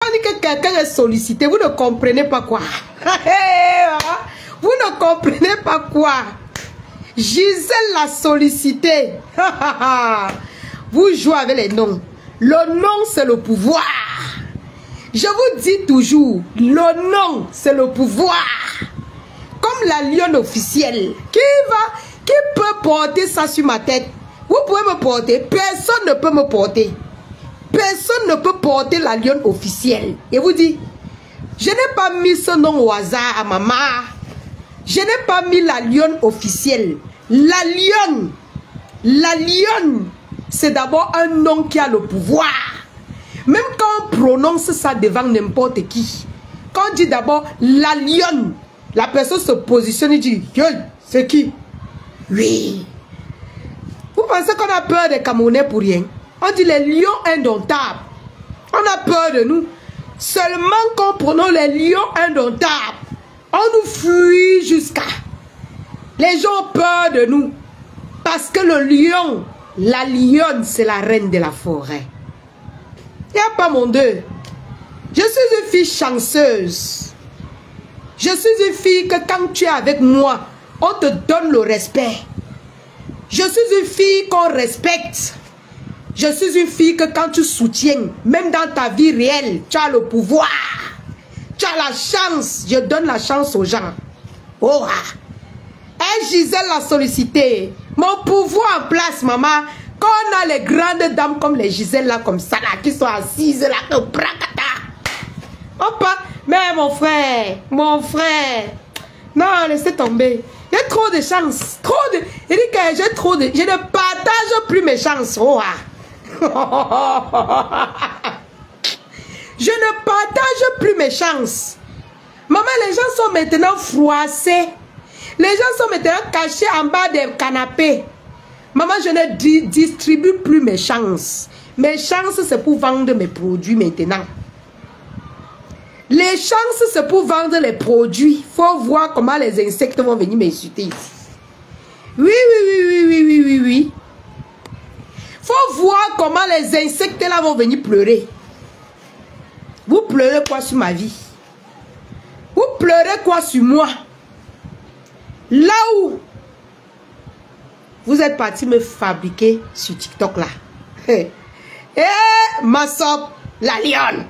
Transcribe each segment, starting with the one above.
on dit que quelqu'un est sollicité, vous ne comprenez pas quoi. Vous ne comprenez pas quoi. Gisèle l'a sollicité. Vous jouez avec les noms. Le nom, c'est le pouvoir. Je vous dis toujours, le nom, c'est le pouvoir. Comme la lionne officielle. Qui peut porter ça sur ma tête? Vous pouvez me porter. Personne ne peut me porter. Personne ne peut porter la lionne officielle. Et vous dites, je n'ai pas mis ce nom au hasard à maman. Je n'ai pas mis la lionne officielle. La lionne, c'est d'abord un nom qui a le pouvoir. Même quand on prononce ça devant n'importe qui, quand on dit d'abord la lionne, la personne se positionne et dit, c'est qui? Oui. Vous pensez qu'on a peur des Camerounais pour rien? On dit les lions indomptables. On a peur de nous. Seulement quand prenons les lions indomptables, on nous fuit jusqu'à. Les gens ont peur de nous. Parce que le lion, la lionne, c'est la reine de la forêt. Il n'y a pas mon deux. Je suis une fille chanceuse. Je suis une fille que quand tu es avec moi, on te donne le respect. Je suis une fille qu'on respecte. Je suis une fille que quand tu soutiens, même dans ta vie réelle, tu as le pouvoir. Tu as la chance. Je donne la chance aux gens. Oh, et Gisèle l'a sollicité. Mon pouvoir en place, maman. Quand on a les grandes dames comme les Gisèle là, comme ça, là, qui sont assises là, comme bracata. On parle. Mais mon frère. Non, laissez tomber. Il y a trop de chance. Trop de. Il dit que j'ai trop de. Je ne partage plus mes chances. Oh, je ne partage plus mes chances. Maman, les gens sont maintenant froissés. Les gens sont maintenant cachés en bas des canapés. Maman, je ne distribue plus mes chances. Mes chances, c'est pour vendre mes produits maintenant. Les chances, c'est pour vendre les produits. Il faut voir comment les insectes vont venir m'insulter ici. Oui. Faut voir comment les insectes là vont venir pleurer. Vous pleurez quoi sur ma vie? Vous pleurez quoi sur moi? Là où vous êtes parti me fabriquer sur TikTok là. Ma soeur, la lionne.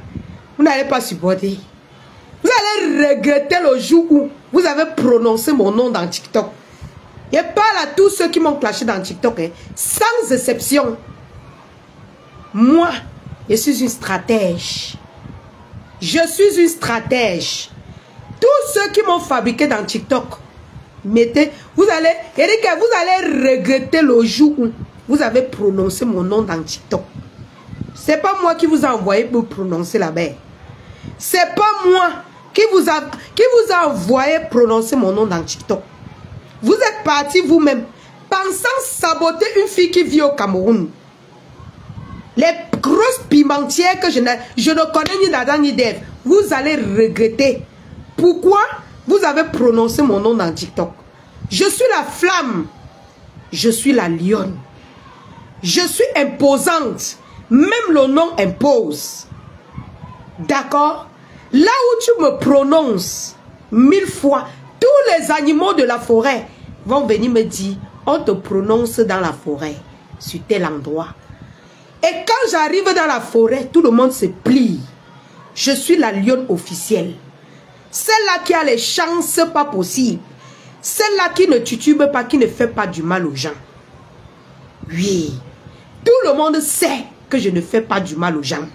Vous n'allez pas supporter. Vous allez regretter le jour où vous avez prononcé mon nom dans TikTok. Je parle à tous ceux qui m'ont clashé dans TikTok. Sans exception. Moi, je suis une stratège. Je suis une stratège. Tous ceux qui m'ont fabriqué dans TikTok, vous allez regretter le jour où vous avez prononcé mon nom dans TikTok. C'est pas moi qui vous a envoyé pour prononcer là-bas. C'est pas moi qui vous a envoyé prononcer mon nom dans TikTok. Vous êtes parti vous-même pensant saboter une fille qui vit au Cameroun. Les grosses pimentières que je ne connais ni d'Adam ni d'Ève, vous allez regretter. Pourquoi vous avez prononcé mon nom dans TikTok? Je suis la flamme. Je suis la lionne. Je suis imposante. Même le nom impose. D'accord? Là où tu me prononces 1000 fois, tous les animaux de la forêt vont venir me dire, on te prononce dans la forêt, sur tel endroit. Et quand j'arrive dans la forêt, tout le monde se plie. Je suis la lionne officielle. Celle-là qui a les chances pas possibles. Celle-là qui ne titube pas, qui ne fait pas du mal aux gens. Oui. Tout le monde sait que je ne fais pas du mal aux gens.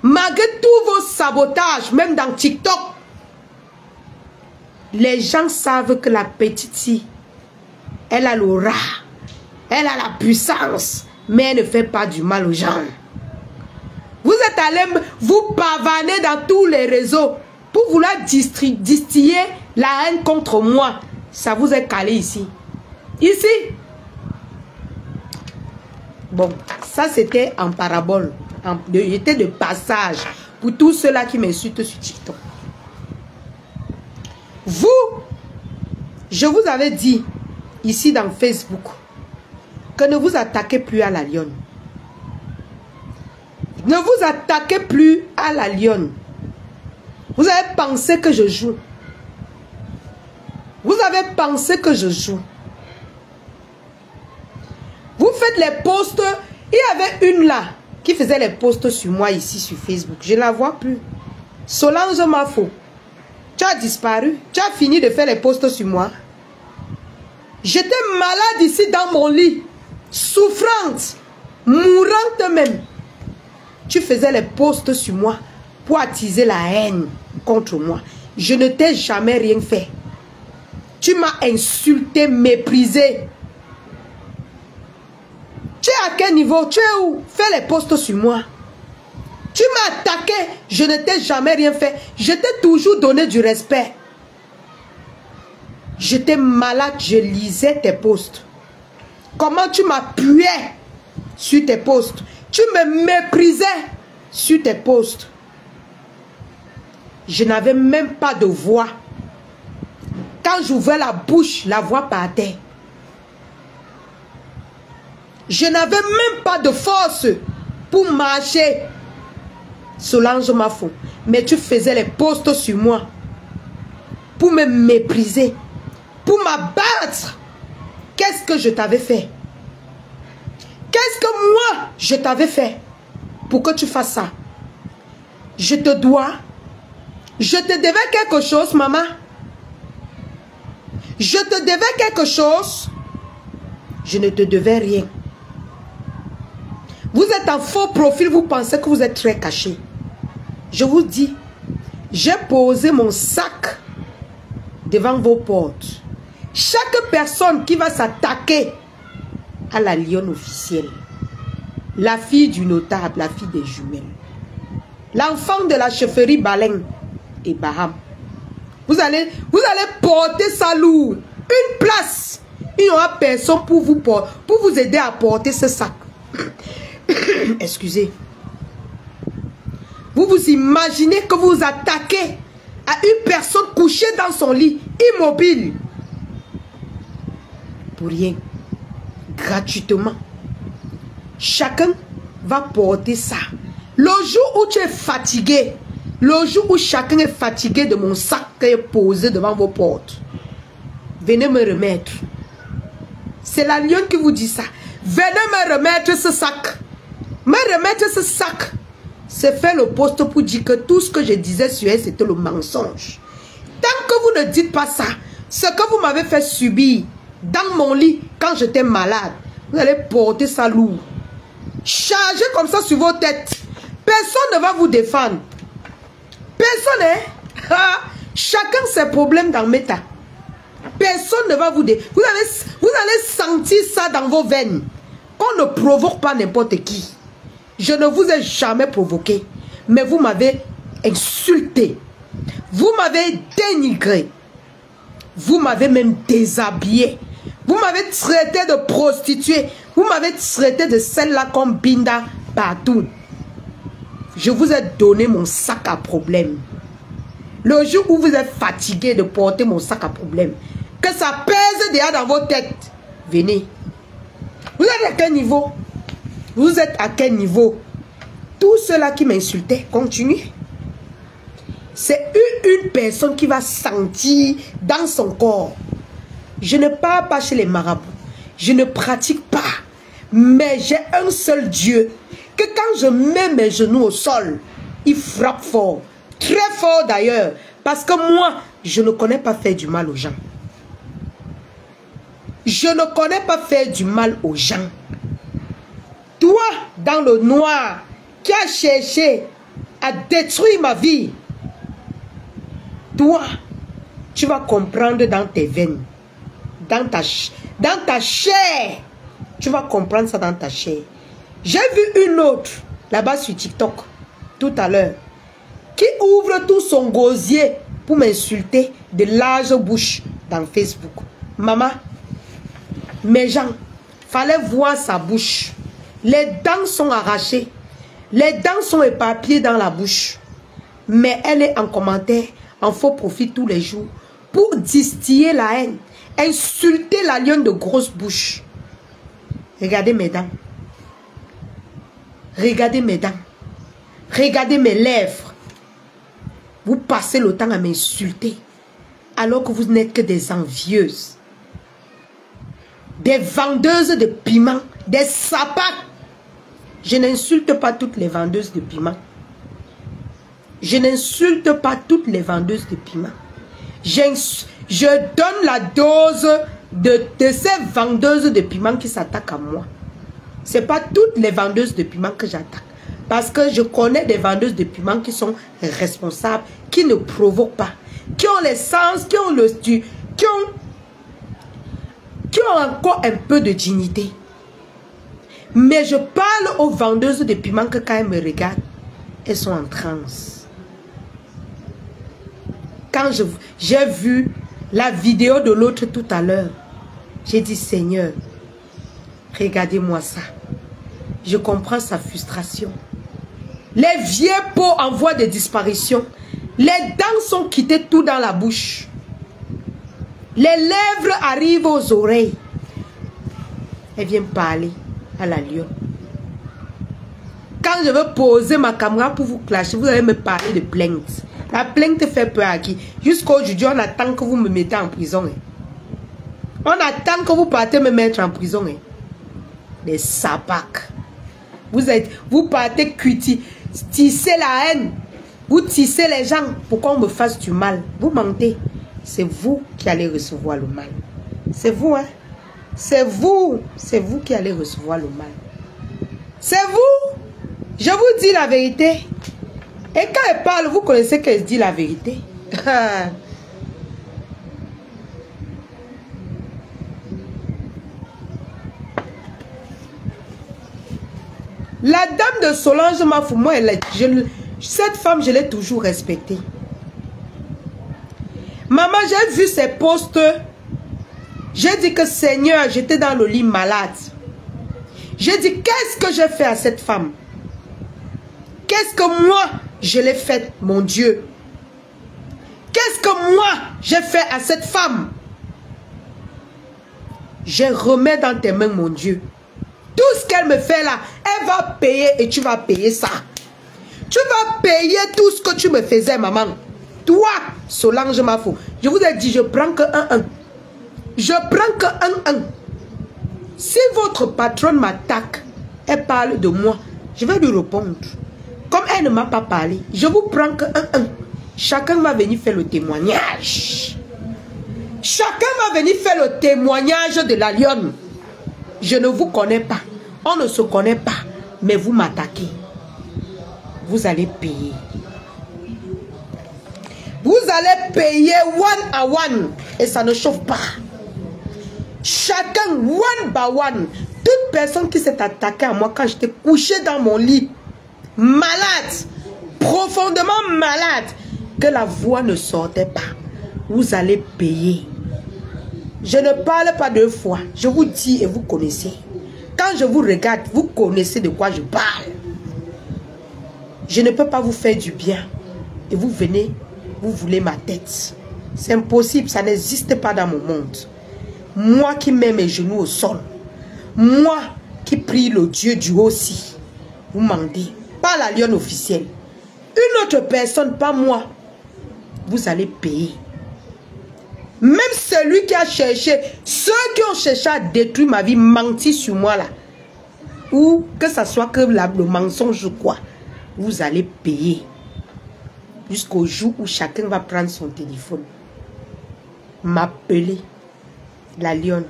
Malgré tous vos sabotages, même dans TikTok, les gens savent que la petite, elle a l'aura, elle a la puissance, mais elle ne fait pas du mal aux gens. Vous êtes allés vous pavaner dans tous les réseaux pour vouloir distiller la haine contre moi. Ça vous est calé ici. Ici. Bon, ça c'était en parabole. J'étais de passage pour tous ceux-là qui m'insultent sur TikTok. Vous, je vous avais dit ici dans Facebook que ne vous attaquez plus à la lionne. Ne vous attaquez plus à la lionne. Vous avez pensé que je joue. Vous avez pensé que je joue. Vous faites les posts. Il y avait une là qui faisait les posts sur moi ici sur Facebook. Je ne la vois plus. Solange Mafo. Tu as disparu. Tu as fini de faire les posts sur moi. J'étais malade ici dans mon lit. Souffrante. Mourante même. Tu faisais les posts sur moi pour attiser la haine contre moi. Je ne t'ai jamais rien fait. Tu m'as insulté, méprisé. Tu es à quel niveau? Tu es où? Fais les posts sur moi. Tu m'as attaqué. Je ne t'ai jamais rien fait. Je t'ai toujours donné du respect. J'étais malade. Je lisais tes posts. Comment tu m'appuyais sur tes posts. Tu me méprisais sur tes posts. Je n'avais même pas de voix. Quand j'ouvrais la bouche, la voix partait. Je n'avais même pas de force pour marcher. Solange Mafo. Mais tu faisais les posts sur moi. Pour me mépriser. Pour m'abattre. Qu'est-ce que je t'avais fait? Qu'est-ce que moi, je t'avais fait pour que tu fasses ça? Je te dois. Je te devais quelque chose, maman. Je te devais quelque chose. Je ne te devais rien. Vous êtes en faux profil, vous pensez que vous êtes très caché. Je vous dis, j'ai posé mon sac devant vos portes. Chaque personne qui va s'attaquer à la lionne officielle, la fille du notable, la fille des jumelles, l'enfant de la chefferie Baleine et Baham, vous allez porter ça lourd. Une place. Il n'y aura personne pour vous aider à porter ce sac. Excusez. Vous vous imaginez que vous attaquez à une personne couchée dans son lit, immobile. Pour rien. Gratuitement. Chacun va porter ça. Le jour où tu es fatigué, le jour où chacun est fatigué de mon sac qui est posé devant vos portes, venez me remettre. C'est la lionne qui vous dit ça. Venez me remettre ce sac. Me remettre ce sac. C'est faire le poste pour dire que tout ce que je disais sur elle, c'était le mensonge. Tant que vous ne dites pas ça, ce que vous m'avez fait subir dans mon lit quand j'étais malade, vous allez porter ça lourd. Chargez comme ça sur vos têtes. Personne ne va vous défendre. Personne, hein? Chacun ses problèmes dans Meta. Personne ne va vous défendre. Vous allez sentir ça dans vos veines. On ne provoque pas n'importe qui. Je ne vous ai jamais provoqué. Mais vous m'avez insulté. Vous m'avez dénigré. Vous m'avez même déshabillé. Vous m'avez traité de prostituée. Vous m'avez traité de celle-là comme Binda Batoun. Je vous ai donné mon sac à problème. Le jour où vous êtes fatigué de porter mon sac à problème, que ça pèse déjà dans vos têtes, venez. Vous êtes à quel niveau? Vous êtes à quel niveau? Tous ceux-là qui m'insultaient, continuez. C'est une personne qui va sentir dans son corps. Je ne pars pas chez les marabouts. Je ne pratique pas. Mais j'ai un seul Dieu. Que quand je mets mes genoux au sol, il frappe fort. Très fort d'ailleurs. Parce que moi, je ne connais pas faire du mal aux gens. Je ne connais pas faire du mal aux gens. Toi, dans le noir, qui as cherché à détruire ma vie, toi, tu vas comprendre dans tes veines, dans ta chair. Tu vas comprendre ça dans ta chair. J'ai vu une autre, là-bas sur TikTok, tout à l'heure, qui ouvre tout son gosier pour m'insulter de large bouche dans Facebook. Maman, mes gens, fallait voir sa bouche. Les dents sont arrachées. Les dents sont éparpillées dans la bouche. Mais elle est en commentaire, en faux profit tous les jours, pour distiller la haine, insulter la lionne de grosse bouche. Regardez mes dents. Regardez mes dents. Regardez mes lèvres. Vous passez le temps à m'insulter. Alors que vous n'êtes que des envieuses. Des vendeuses de piment. Des sapats. Je n'insulte pas toutes les vendeuses de piment. Je n'insulte pas toutes les vendeuses de piment. Je donne la dose de ces vendeuses de piment qui s'attaquent à moi. Ce n'est pas toutes les vendeuses de piment que j'attaque. Parce que je connais des vendeuses de piment qui sont responsables, qui ne provoquent pas, qui ont les sens, qui ont encore un peu de dignité. Mais je parle aux vendeuses de piment que quand elles me regardent, elles sont en transe. Quand j'ai vu la vidéo de l'autre tout à l'heure, j'ai dit, Seigneur, regardez-moi ça. Je comprends sa frustration. Les vieux pots en voie de disparition. Les dents sont quittées tout dans la bouche. Les lèvres arrivent aux oreilles. Elle vient parler à la lionne. Quand je veux poser ma caméra pour vous clasher, vous allez me parler de plainte. La plainte fait peur à qui? Jusqu'aujourd'hui, on attend que vous me mettez en prison. On attend que vous partez me mettre en prison. Les sapacs. Vous partez cuiti, tisser la haine. Vous tissez les gens pour qu'on me fasse du mal. Vous mentez. C'est vous qui allez recevoir le mal. C'est vous, hein. C'est vous qui allez recevoir le mal. C'est vous. Je vous dis la vérité. Et quand elle parle, vous connaissez qu'elle dit la vérité. La dame de Solange Mafou, moi, cette femme, je l'ai toujours respectée. Maman, j'ai vu ses posts. J'ai dit que Seigneur, j'étais dans le lit malade. J'ai dit, qu'est-ce que j'ai fait à cette femme? Qu'est-ce que moi, je l'ai fait, mon Dieu? Qu'est-ce que moi, j'ai fait à cette femme? Je remets dans tes mains, mon Dieu. Tout ce qu'elle me fait là, elle va payer et tu vas payer ça. Tu vas payer tout ce que tu me faisais, maman. Toi, Solange Mafou, je vous ai dit, je prends que 1-1. Je prends que 1-1. Si votre patronne m'attaque, elle parle de moi, je vais lui répondre. Comme elle ne m'a pas parlé, je vous prends que 1-1. Chacun va venir faire le témoignage. Chacun va venir faire le témoignage de la lionne. Je ne vous connais pas. On ne se connaît pas. Mais vous m'attaquez. Vous allez payer. Vous allez payer one à one. Et ça ne chauffe pas. Chacun, one by one. Toute personne qui s'est attaquée à moi quand j'étais couché dans mon lit, malade, profondément malade, que la voix ne sortait pas, vous allez payer. Je ne parle pas deux fois. Je vous dis et vous connaissez. Quand je vous regarde, vous connaissez de quoi je parle. Je ne peux pas vous faire du bien. Et vous venez, vous voulez ma tête. C'est impossible, ça n'existe pas dans mon monde. Moi qui mets mes genoux au sol. Moi qui prie le Dieu du haut-ci. Vous mentez. Pas la lionne officielle. Une autre personne, pas moi. Vous allez payer. Même celui qui a cherché, ceux qui ont cherché à détruire ma vie, menti sur moi là. Ou que ce soit que le mensonge quoi. Vous allez payer. Jusqu'au jour où chacun va prendre son téléphone. M'appeler. La lionne,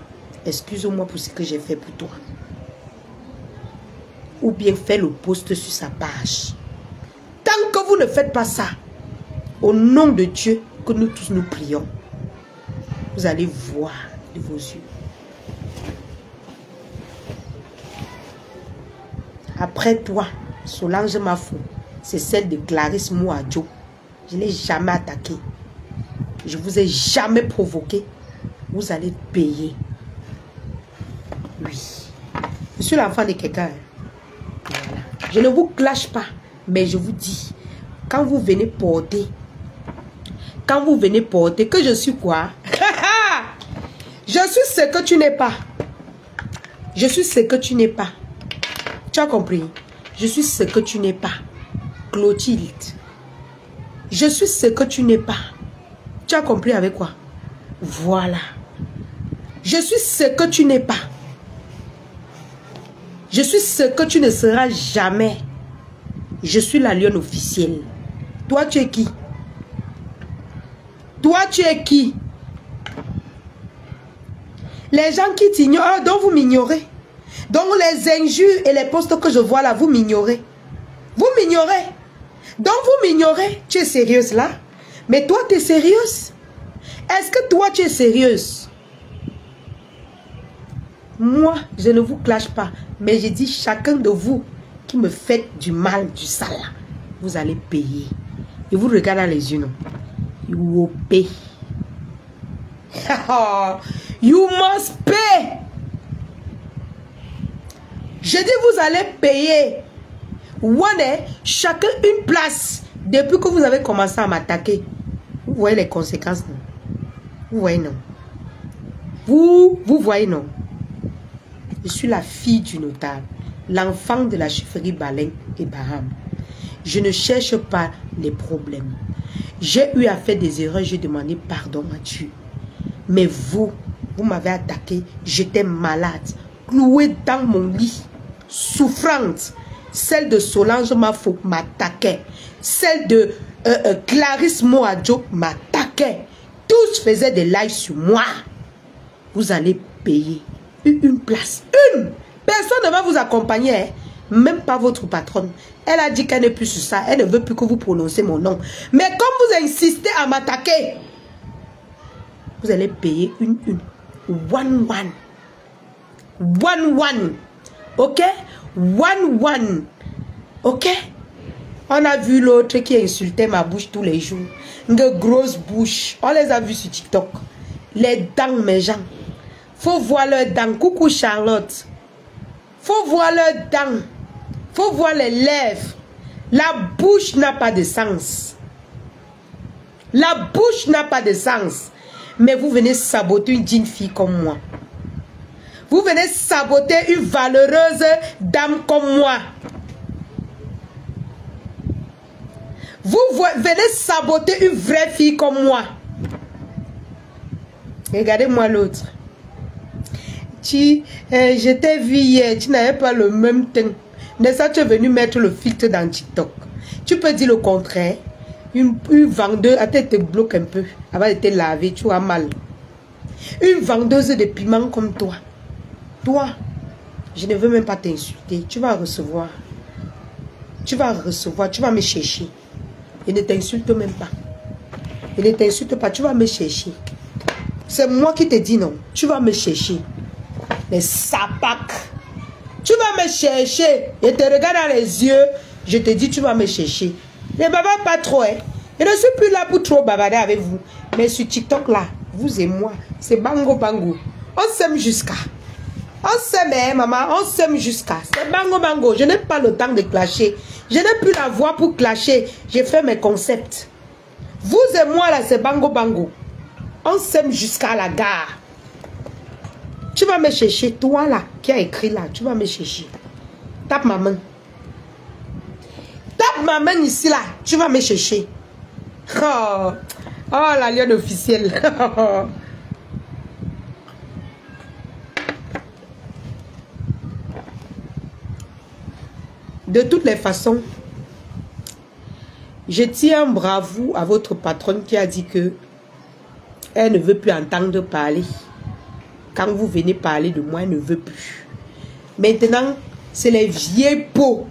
excuse-moi pour ce que j'ai fait pour toi. Ou bien faire le post sur sa page. Tant que vous ne faites pas ça, au nom de Dieu que nous tous nous prions, vous allez voir de vos yeux. Après toi, Solange Mafou, c'est celle de Clarisse Mouadjo. Je ne l'ai jamais attaqué. Je ne vous ai jamais provoqué. Vous allez payer. Oui. Je suis l'enfant de quelqu'un. Voilà. Je ne vous clash pas, mais je vous dis, quand vous venez porter, que je suis quoi? Je suis ce que tu n'es pas. Je suis ce que tu n'es pas. Tu as compris? Je suis ce que tu n'es pas. Clotilde. Je suis ce que tu n'es pas. Tu as compris avec quoi? Voilà. Je suis ce que tu n'es pas. Je suis ce que tu ne seras jamais. Je suis la lionne officielle. Toi, tu es qui? Toi, tu es qui? Les gens qui t'ignorent, donc vous m'ignorez. Donc les injures et les postes que je vois là, vous m'ignorez. Vous m'ignorez. Donc vous m'ignorez. Tu es sérieuse là? Mais toi, tu es sérieuse? Est-ce que toi, tu es sérieuse? Moi, je ne vous clash pas. Mais je dis chacun de vous qui me faites du mal, du sale, vous allez payer. Et vous regardez dans les yeux, non? You will pay. You must pay. Je dis vous allez payer. One, chacun une place. Depuis que vous avez commencé à m'attaquer. Vous voyez les conséquences, non? Vous voyez, non? Vous voyez, non? Je suis la fille du notable. L'enfant de la chefferie Balein et Baham. Je ne cherche pas les problèmes. J'ai eu à faire des erreurs, j'ai demandé pardon à Dieu. Mais vous m'avez attaqué, j'étais malade, clouée dans mon lit, souffrante. Celle de Solange Mafo m'attaquait. Celle de Clarisse Moadjo m'attaquait. Tous faisaient des lives sur moi. Vous allez payer une place. Une! Personne ne va vous accompagner, hein? Même pas votre patronne. Elle a dit qu'elle n'est plus sur ça. Elle ne veut plus que vous prononcez mon nom. Mais comme vous insistez à m'attaquer, vous allez payer une. One. Ok? One. Ok? On a vu l'autre qui insultait ma bouche tous les jours. Une grosse bouche. On les a vus sur TikTok. Les dents, mes gens. Faut voir leurs dents. Coucou Charlotte. Faut voir leurs dents. Faut voir les lèvres. La bouche n'a pas de sens. La bouche n'a pas de sens. Mais vous venez saboter une digne fille comme moi. Vous venez saboter une valeureuse dame comme moi. Vous venez saboter une vraie fille comme moi. Regardez-moi l'autre. Je t'ai vu hier, tu n'avais pas le même teint. N'est-ce pas, tu es venu mettre le filtre dans TikTok. Tu peux dire le contraire. Une vendeuse, attends, te bloque un peu. Avant de te laver, tu as mal. Une vendeuse de piment comme toi. Toi, je ne veux même pas t'insulter. Tu vas recevoir. Tu vas me chercher. Je ne t'insulte même pas. Je ne t'insulte pas, tu vas me chercher. C'est moi qui te dis non. Tu vas me chercher. Les sapacs. Tu vas me chercher. Je te regarde dans les yeux. Je te dis, tu vas me chercher. Ne bavardez pas trop, hein. Je ne suis plus là pour trop bavarder avec vous. Mais sur TikTok, là, vous et moi, c'est bango. On s'aime jusqu'à. On s'aime, hein, maman. On s'aime jusqu'à. C'est bango. Je n'ai pas le temps de clasher. Je n'ai plus la voix pour clasher. J'ai fait mes concepts. Vous et moi, là, c'est bango. On s'aime jusqu'à la gare. Tu vas me chercher, toi là, qui a écrit là, tu vas me chercher. Tape ma main. Tape ma main ici là, tu vas me chercher. Oh, la lionne officielle. De toutes les façons, je tiens bravo à votre patronne qui a dit que elle ne veut plus entendre parler. Quand vous venez parler de moi, elle ne veut plus. Maintenant, c'est les vieilles peaux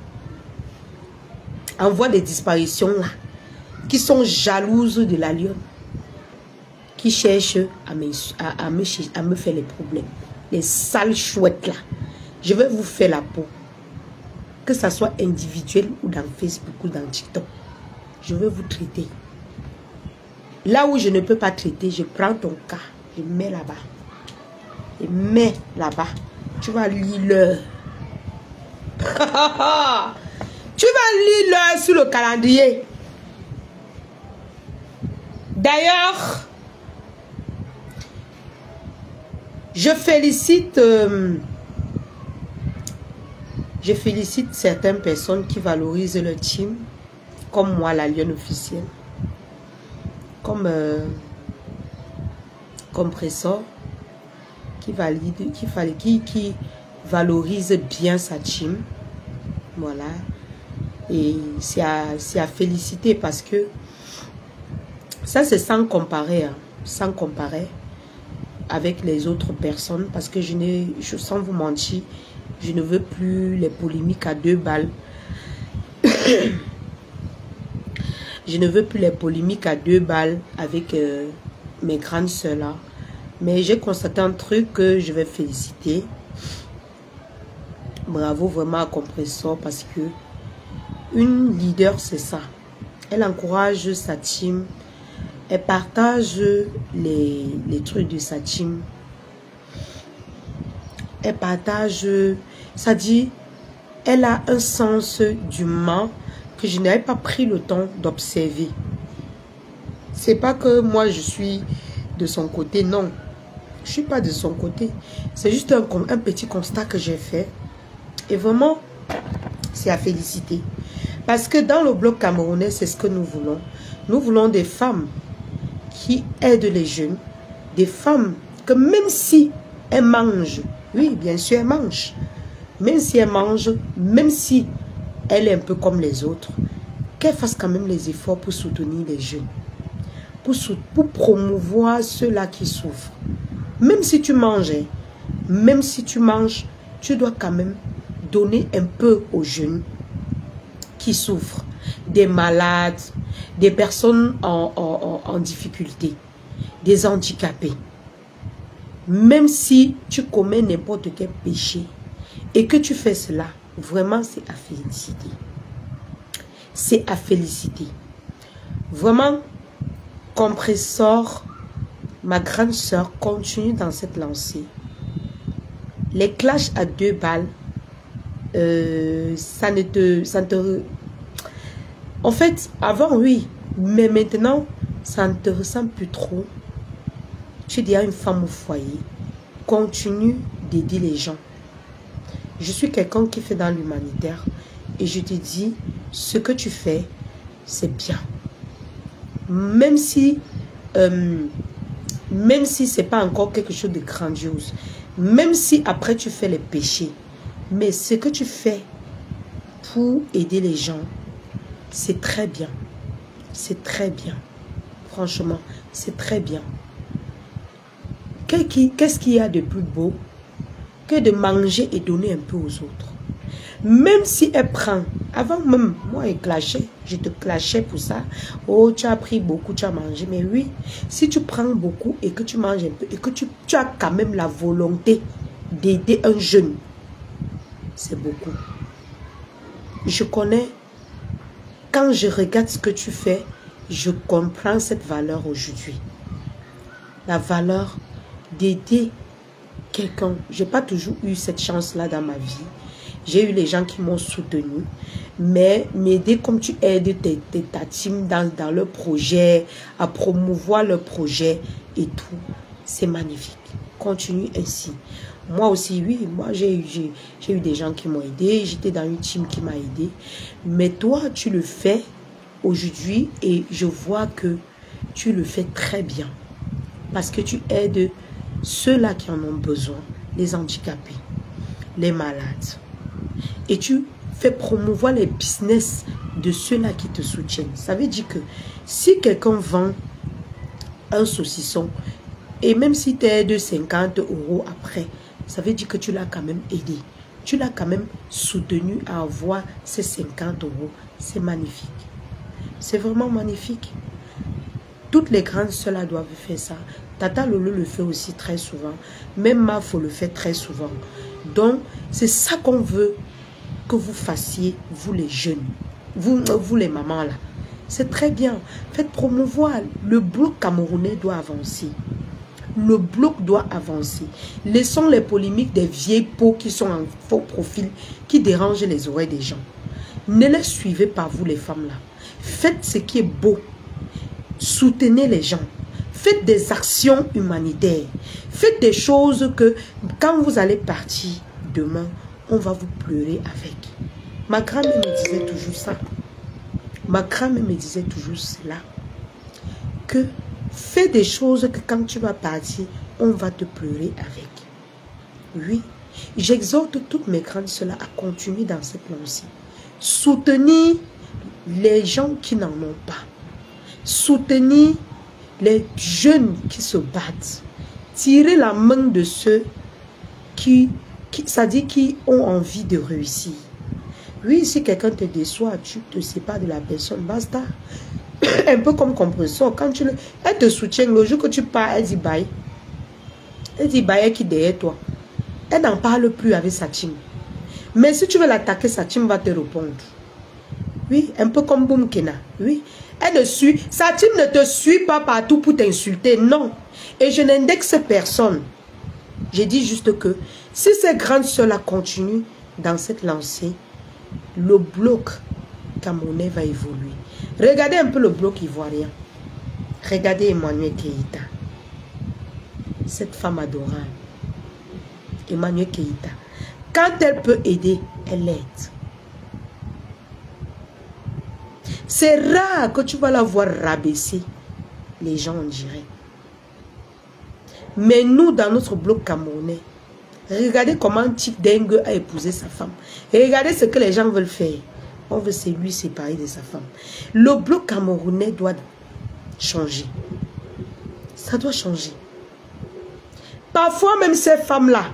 en voie de disparition là, qui sont jalouses de la lionne, qui cherchent à me faire les problèmes. Les sales chouettes là. Je vais vous faire la peau. Que ça soit individuel ou dans Facebook ou dans TikTok. Je vais vous traiter. Là où je ne peux pas traiter, je prends ton cas, je mets là-bas. Et mets là-bas. Tu vas lire l'heure. Tu vas lire l'heure sur le calendrier. D'ailleurs, je félicite certaines personnes qui valorisent leur team. comme moi, la lionne officielle, comme compresseur, qui valorise bien sa team. Voilà. Et c'est à féliciter parce que ça, c'est sans comparer, hein, sans comparer avec les autres personnes, parce que sans vous mentir, je ne veux plus les polémiques à 2 balles. Je ne veux plus les polémiques à 2 balles avec mes grandes soeurs là. Mais j'ai constaté un truc que je vais féliciter. Bravo vraiment à Compressor, parce que une leader, c'est ça. Elle encourage sa team. Elle partage les trucs de sa team. Elle partage, ça dit, elle a un sens d'humain que je n'avais pas pris le temps d'observer. C'est pas que moi je suis de son côté, non. Je suis pas de son côté. C'est juste un petit constat que j'ai fait. Et vraiment, c'est à féliciter. Parce que dans le bloc camerounais, c'est ce que nous voulons. Nous voulons des femmes qui aident les jeunes. Des femmes que même si elles mangent, oui, bien sûr, elles mangent. Même si elles mangent, même si elle est un peu comme les autres, qu'elle fasse quand même les efforts pour soutenir les jeunes. Pour promouvoir ceux-là qui souffrent. Même si tu manges, même si tu manges, tu dois quand même donner un peu aux jeunes qui souffrent, des malades, des personnes en difficulté, des handicapés. Même si tu commets n'importe quel péché et que tu fais cela, vraiment c'est à féliciter. C'est à féliciter. Vraiment, Compressor, ma grande soeur, continue dans cette lancée. Les clashs à 2 balles, ça ne te... En fait, avant, oui. Mais maintenant, ça ne te ressemble plus trop. Tu es déjà une femme au foyer. Continue d'aider les gens. Je suis quelqu'un qui fait dans l'humanitaire. Et je te dis, ce que tu fais, c'est bien. Même si c'est pas encore quelque chose de grandiose. Même si après tu fais les péchés. Mais ce que tu fais pour aider les gens, c'est très bien. C'est très bien. Franchement, c'est très bien. Qu'est-ce qu'il y a de plus beau que de manger et donner un peu aux autres? Même si elle prend, avant même, moi, elle clashait, je te clashais pour ça. Oh, tu as pris beaucoup, tu as mangé. Mais oui, si tu prends beaucoup et que tu manges un peu, et que tu as quand même la volonté d'aider un jeune, c'est beaucoup. Je connais, quand je regarde ce que tu fais, je comprends cette valeur aujourd'hui. La valeur d'aider quelqu'un. Je n'ai pas toujours eu cette chance-là dans ma vie. J'ai eu les gens qui m'ont soutenu, mais m'aider comme tu aides ta team dans leur projet, à promouvoir leur projet et tout, c'est magnifique. Continue ainsi. Moi aussi, oui, moi j'ai eu des gens qui m'ont aidé, j'étais dans une team qui m'a aidé, mais toi, tu le fais aujourd'hui et je vois que tu le fais très bien parce que tu aides ceux-là qui en ont besoin, les handicapés, les malades. Et tu fais promouvoir les business de ceux-là qui te soutiennent. Ça veut dire que si quelqu'un vend un saucisson, et même si tu aides 50 € après, ça veut dire que tu l'as quand même aidé. Tu l'as quand même soutenu à avoir ces 50 €. C'est magnifique. C'est vraiment magnifique. Toutes les grandes sœurs doivent faire ça. Tata Lolo le fait aussi très souvent. Même Mafo le fait très souvent. Donc, c'est ça qu'on veut que vous fassiez, vous les jeunes, vous les mamans là. C'est très bien. Faites promouvoir. Le bloc camerounais doit avancer. Le bloc doit avancer. Laissons les polémiques des vieilles peaux qui sont en faux profil, qui dérangent les oreilles des gens. Ne les suivez pas, vous les femmes là. Faites ce qui est beau. Soutenez les gens. Faites des actions humanitaires. Faites des choses que quand vous allez partir demain, on va vous pleurer avec. Ma grand-mère me disait toujours ça. Ma grand-mère me disait toujours cela. Que fais des choses que quand tu vas partir, on va te pleurer avec. Oui, j'exhorte toutes mes grandes sœurs à continuer dans cette lancée. Soutenir les gens qui n'en ont pas. Soutenir les jeunes qui se battent. Tirer la main de ceux qui ont envie de réussir. Oui, si quelqu'un te déçoit, tu te sépares de la personne, basta. Un peu comme compression. Quand elle te soutient, le jour que tu pars, elle dit bye. Elle dit bye, elle qui est derrière toi. Elle n'en parle plus avec sa team. Mais si tu veux l'attaquer, sa team va te répondre. Oui, un peu comme Boumkena. Oui, sa team ne te suit pas partout pour t'insulter, non. Et je n'indexe personne. Je dis juste que si ces grandes soeurs-là continuent dans cette lancée, le bloc camerounais va évoluer. Regardez un peu le bloc ivoirien. Regardez Emmanuel Keïta. Cette femme adorable. Emmanuel Keïta. Quand elle peut aider, elle aide. C'est rare que tu vas la voir rabaisser. Les gens en diraient. Mais nous, dans notre bloc camerounais, regardez comment Tchik Dengue a épousé sa femme. Et regardez ce que les gens veulent faire. On veut lui séparer de sa femme. Le bloc camerounais doit changer. Ça doit changer. Parfois, même ces femmes-là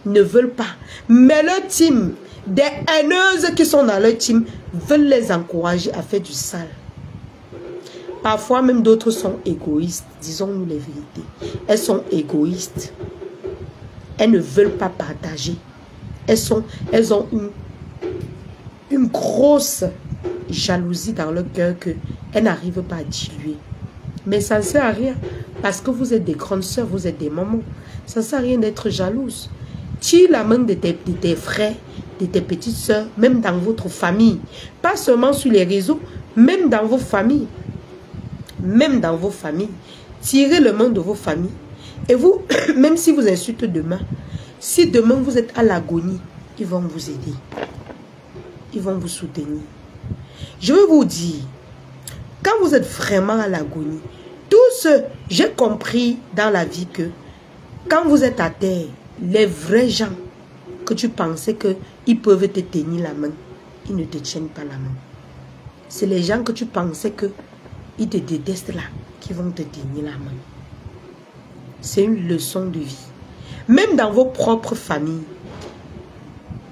ne veulent pas. Mais leur team, des haineuses qui sont dans leur team, veulent les encourager à faire du sale. Parfois, même d'autres sont égoïstes. Disons-nous les vérités. Elles sont égoïstes. Elles ne veulent pas partager. Elles ont une grosse jalousie dans leur cœur qu'elles n'arrivent pas à diluer. Mais ça ne sert à rien. Parce que vous êtes des grandes sœurs, vous êtes des mamans. Ça ne sert à rien d'être jalouse. Tire la main de tes frères, de tes petites sœurs, même dans votre famille. Pas seulement sur les réseaux, même dans vos familles. Même dans vos familles. Tirez le main de vos familles. Et vous, même si vous insultez demain, si demain vous êtes à l'agonie, ils vont vous aider. Ils vont vous soutenir. Je veux vous dire, quand vous êtes vraiment à l'agonie, j'ai compris dans la vie que quand vous êtes à terre, les vrais gens que tu pensais qu'ils peuvent te tenir la main, ils ne te tiennent pas la main. C'est les gens que tu pensais qu'ils te détestent là, qui vont te tenir la main. C'est une leçon de vie. Même dans vos propres familles,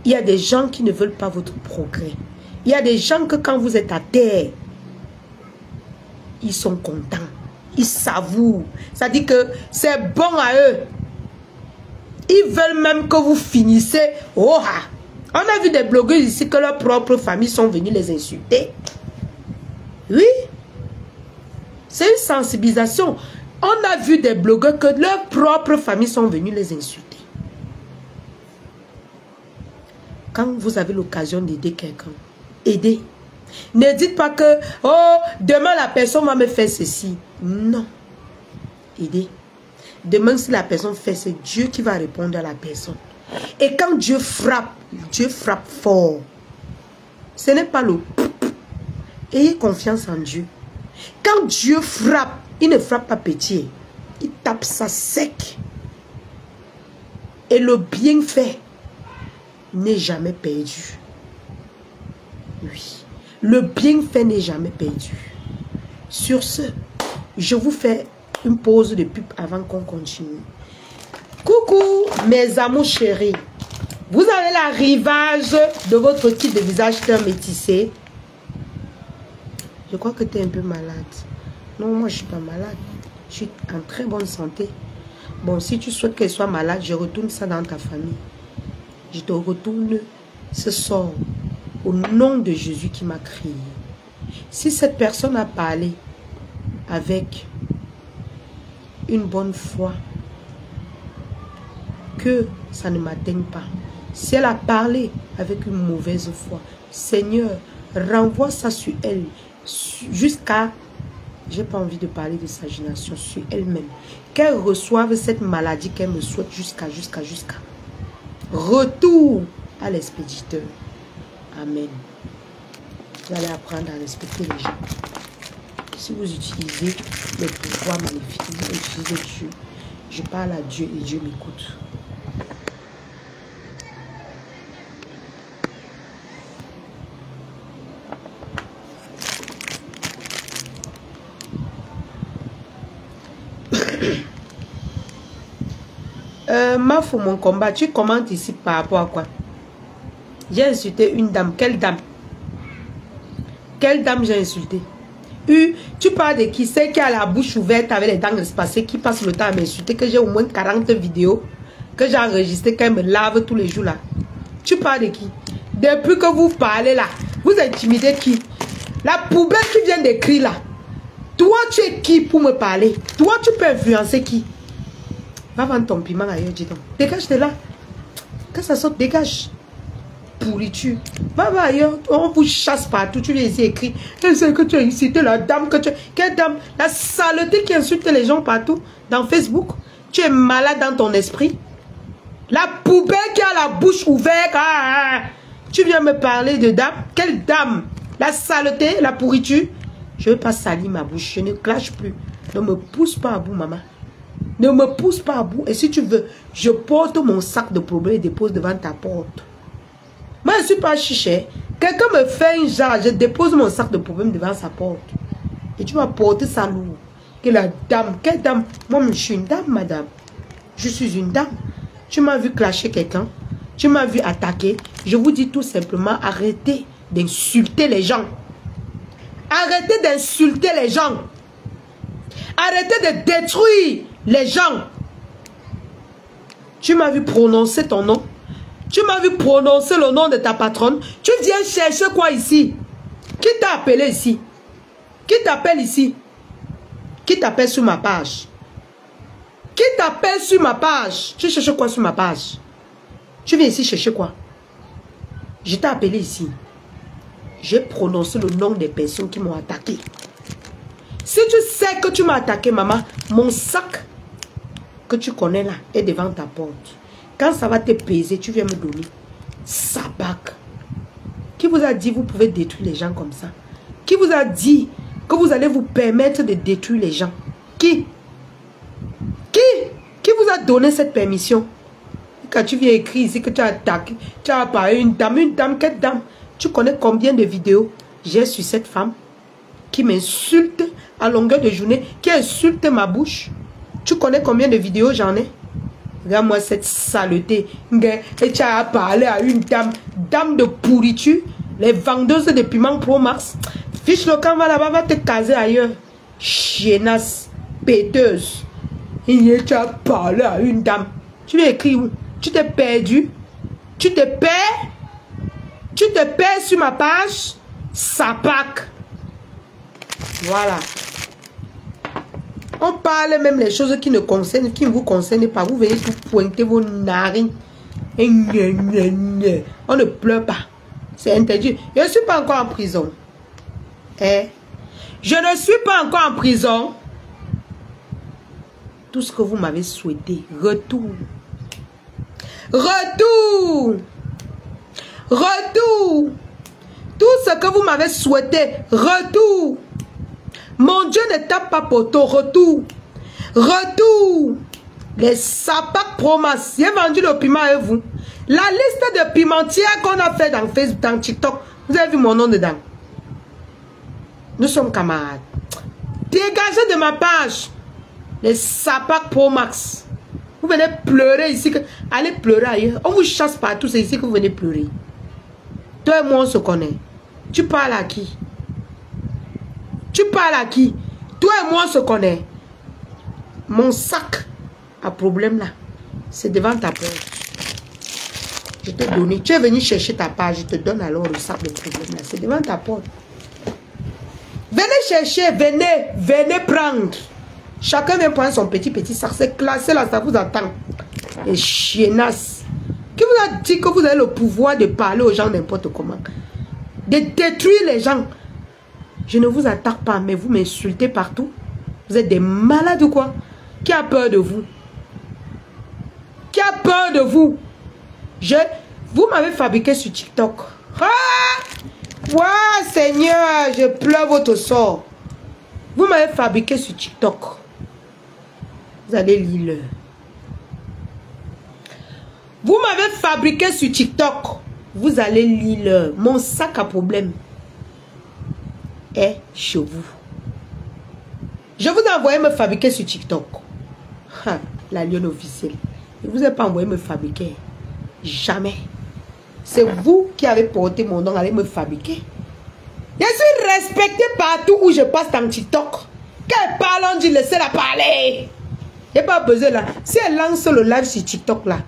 il y a des gens qui ne veulent pas votre progrès. Il y a des gens que quand vous êtes à terre, ils sont contents. Ils savourent. Ça dit que c'est bon à eux. Ils veulent même que vous finissez. Oh, on a vu des blogueurs ici que leurs propres familles sont venues les insulter. Oui. C'est une sensibilisation. On a vu des blogueurs que leurs propres familles sont venues les insulter. Quand vous avez l'occasion d'aider quelqu'un, aidez. Ne dites pas que, oh, demain la personne va me faire ceci. Non. Aidez. Demain, si la personne fait, c'est Dieu qui va répondre à la personne. Et quand Dieu frappe fort. Ce n'est pas le... Ayez confiance en Dieu. Quand Dieu frappe, il ne frappe pas petit. Il tape ça sec. Et le bienfait n'est jamais perdu. Oui. Le bienfait n'est jamais perdu. Sur ce, je vous fais une pause de pub avant qu'on continue. Coucou mes amours chéris. Vous avez l'arrivage de votre type de visage teint métissé. Je crois que tu es un peu malade. Non, moi je ne suis pas malade. Je suis en très bonne santé. Bon, si tu souhaites qu'elle soit malade, je retourne ça dans ta famille. Je te retourne ce sort au nom de Jésus qui m'a créé. Si cette personne a parlé avec une bonne foi, que ça ne m'atteigne pas. Si elle a parlé avec une mauvaise foi, Seigneur, renvoie ça sur elle jusqu'à, j'ai pas envie de parler de sa génération, sur elle-même. Qu'elle reçoive cette maladie qu'elle me souhaite jusqu'à. Retour à l'expéditeur. Amen. Vous allez apprendre à respecter les gens. Si vous utilisez le pouvoir maléfique, vous utilisez Dieu. Je parle à Dieu et Dieu m'écoute. Mafou, mon combat, tu commentes ici par rapport à quoi? J'ai insulté une dame. Quelle dame? Quelle dame j'ai insulté? Tu parles de qui? C'est qui a la bouche ouverte avec les dents espacées, qui passe le temps à m'insulter, que j'ai au moins 40 vidéos que j'ai enregistrées, qu'elle me lave tous les jours là. Tu parles de qui? Depuis que vous parlez là, vous intimidez qui? La poubelle qui vient d'écrire là. Toi, tu es qui pour me parler? Toi, tu peux influencer qui? Va vendre ton piment ailleurs, dis donc. Dégage de là. Que ça saute, dégage. Pourriture. Va ailleurs. On vous chasse partout. Tu viens ici écrire. C'est que tu as incité la dame que tu... Quelle dame? La saleté qui insulte les gens partout. Dans Facebook. Tu es malade dans ton esprit. La poubelle qui a la bouche ouverte. Tu viens me parler de dame? Quelle dame? La saleté, la pourriture. Je ne veux pas salir ma bouche. Je ne clash plus. Ne me pousse pas à bout, maman. Ne me pousse pas à bout. Et si tu veux, je porte mon sac de problèmes et dépose devant ta porte. Moi, je ne suis pas chiché. Quelqu'un me fait un genre, je dépose mon sac de problèmes devant sa porte. Et tu vas porter ça lourd. Que la dame, quelle dame? Moi, je suis une dame, madame. Je suis une dame. Tu m'as vu clasher quelqu'un. Tu m'as vu attaquer. Je vous dis tout simplement, arrêtez d'insulter les gens. Arrêtez d'insulter les gens. Arrêtez de détruire les gens. Tu m'as vu prononcer ton nom. Tu m'as vu prononcer le nom de ta patronne. Tu viens chercher quoi ici? Qui t'a appelé ici? Qui t'appelle ici? Qui t'appelle sur ma page? Qui t'appelle sur ma page? Tu cherches quoi sur ma page? Tu viens ici chercher quoi? Je t'ai appelé ici. J'ai prononcé le nom des personnes qui m'ont attaqué. Si tu sais que tu m'as attaqué, maman, mon sac que tu connais là est devant ta porte. Quand ça va te peser, tu viens me donner. Sabac. Qui vous a dit vous pouvez détruire les gens comme ça? Qui vous a dit que vous allez vous permettre de détruire les gens? Qui? Qui vous a donné cette permission? Quand tu viens écrire ici que tu as attaqué, tu as parlé une dame, quelle dame? Tu connais combien de vidéos j'ai sur cette femme qui m'insulte à longueur de journée, qui insulte ma bouche? Tu connais combien de vidéos j'en ai? Regarde-moi cette saleté. Et tu as parlé à une dame de pourriture, les vendeuses de piment Pro Max. Fiche le camp, va là-bas, va te caser ailleurs. Chiennasse, péteuse. Et tu as parlé à une dame. Tu veux écrire où? Tu t'es perdu? Tu te perds? Tu te perds sur ma page? Sapac. Voilà. On parle même les choses qui ne concernent, qui ne vous concernent pas. Vous venez tout pointer vos narines. On ne pleure pas. C'est interdit. Je ne suis pas encore en prison. Eh? Je ne suis pas encore en prison. Tout ce que vous m'avez souhaité, retour. Retour. Retour. Tout ce que vous m'avez souhaité, retour. Mon Dieu ne tape pas poteau, retour. Retour. Les sapacs promas. J'ai vendu le piment à vous. La liste de pimentières qu'on a fait dans Facebook, dans TikTok, vous avez vu mon nom dedans. Nous sommes camarades. Dégagez de ma page. Les sapacs Pro Max. Vous venez pleurer ici. Allez pleurer ailleurs. On vous chasse partout. C'est ici que vous venez pleurer. Toi et moi, on se connaît. Tu parles à qui? Tu parles à qui? Toi et moi, on se connaît. Mon sac à problème là, c'est devant ta porte. Je t'ai donné. Tu es venu chercher ta page. Je te donne alors le sac de problème là. C'est devant ta porte. Venez chercher. Venez. Venez prendre. Chacun vient prendre son petit sac. C'est classé là. Ça vous attend. Les chiennasses. Qui vous a dit que vous avez le pouvoir de parler aux gens n'importe comment? De détruire les gens? Je ne vous attaque pas, mais vous m'insultez partout. Vous êtes des malades ou quoi? Qui a peur de vous? Qui a peur de vous? Vous m'avez fabriqué sur TikTok. Ah! Ouais, Seigneur, je pleure votre sort. Vous m'avez fabriqué sur TikTok. Vous allez lire. Vous m'avez fabriqué sur TikTok. Vous allez lire. Mon sac à problème est chez vous. Je vous ai envoyé me fabriquer sur TikTok. Ha, la lionne officielle. Je ne vous ai pas envoyé me fabriquer. Jamais. C'est vous qui avez porté mon nom à aller me fabriquer. Je suis respecté partout où je passe dans TikTok. Qu'elle parle, on dit laissez-la parler. Il n'y a pas besoin là. Si elle lance le live sur TikTok là.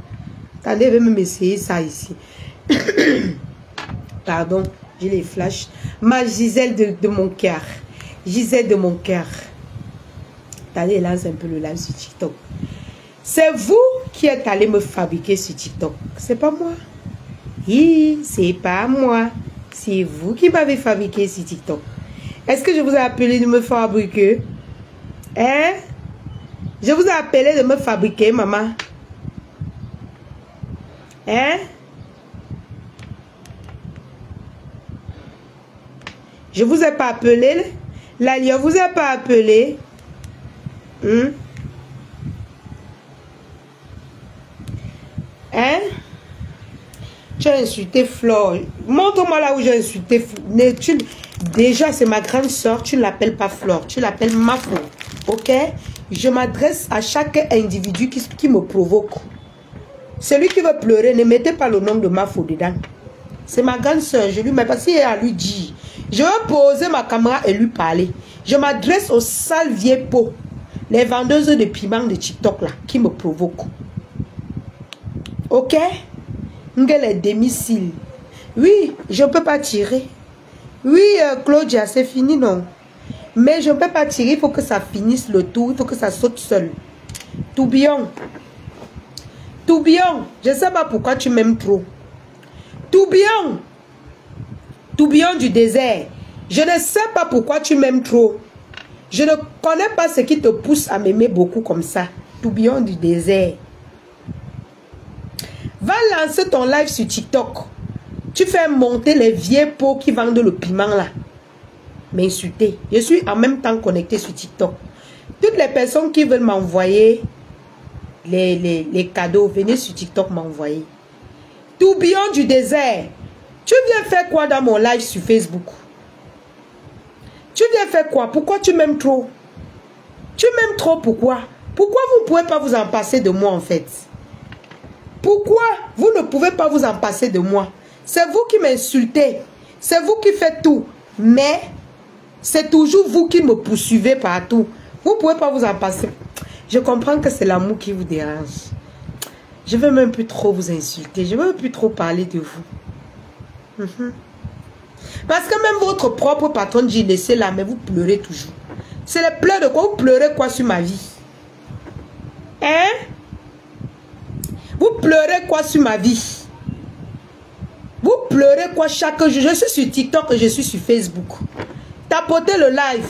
Attendez, je vais même essayer ça ici. Pardon, j'ai les flashs. Ma Gisèle de mon cœur. Gisèle de mon cœur. Attendez, lance un peu le live sur TikTok. C'est vous qui êtes allé me fabriquer sur TikTok. C'est pas moi. Oui, c'est pas moi. C'est vous qui m'avez fabriqué sur TikTok. Est-ce que je vous ai appelé de me fabriquer? Hein? Je vous ai appelé de me fabriquer, maman. Hein? Je vous ai pas appelé. La lionne vous a pas appelé. Hein? Tu as insulté Flore. Montre-moi là où j'ai insulté Flore. Déjà, c'est ma grande soeur. Tu ne l'appelles pas Flore. Tu l'appelles Mafo. Ok? Je m'adresse à chaque individu qui me provoque. Celui qui veut pleurer, ne mettez pas le nom de Mafo dedans. C'est ma grande soeur. Je lui mets parce qu'il a lui dit. Je vais poser ma caméra et lui parler. Je m'adresse aux sales vieilles peaux. Les vendeuses de piment de TikTok là, qui me provoquent. Ok? Les demi-cils. Oui, je ne peux pas tirer. Oui, Claudia, c'est fini, non? Mais je ne peux pas tirer, il faut que ça finisse le tour, il faut que ça saute seul. Tourbillon. Tourbillon, je ne sais pas pourquoi tu m'aimes trop. Tourbillon. Tourbillon du désert. Je ne sais pas pourquoi tu m'aimes trop. Je ne connais pas ce qui te pousse à m'aimer beaucoup comme ça. Tourbillon du désert. Va lancer ton live sur TikTok. Tu fais monter les vieilles peaux qui vendent le piment là. M'insulter. Je suis en même temps connecté sur TikTok. Toutes les personnes qui veulent m'envoyer les cadeaux, venez sur TikTok m'envoyer. Tourbillon du désert. Tu viens faire quoi dans mon live sur Facebook? Tu viens faire quoi? Pourquoi tu m'aimes trop? Tu m'aimes trop pourquoi? Pourquoi vous ne pouvez pas vous en passer de moi en fait? Pourquoi vous ne pouvez pas vous en passer de moi? C'est vous qui m'insultez. C'est vous qui faites tout. Mais c'est toujours vous qui me poursuivez partout. Vous ne pouvez pas vous en passer. Je comprends que c'est l'amour qui vous dérange. Je ne veux même plus trop vous insulter. Je ne veux plus trop parler de vous. Parce que même votre propre patron dit laissez là, mais vous pleurez toujours. C'est les pleurs de quoi? Vous pleurez quoi sur ma vie? Hein? Vous pleurez quoi sur ma vie? Vous pleurez quoi chaque jour? Je suis sur TikTok et je suis sur Facebook. Tapotez le live.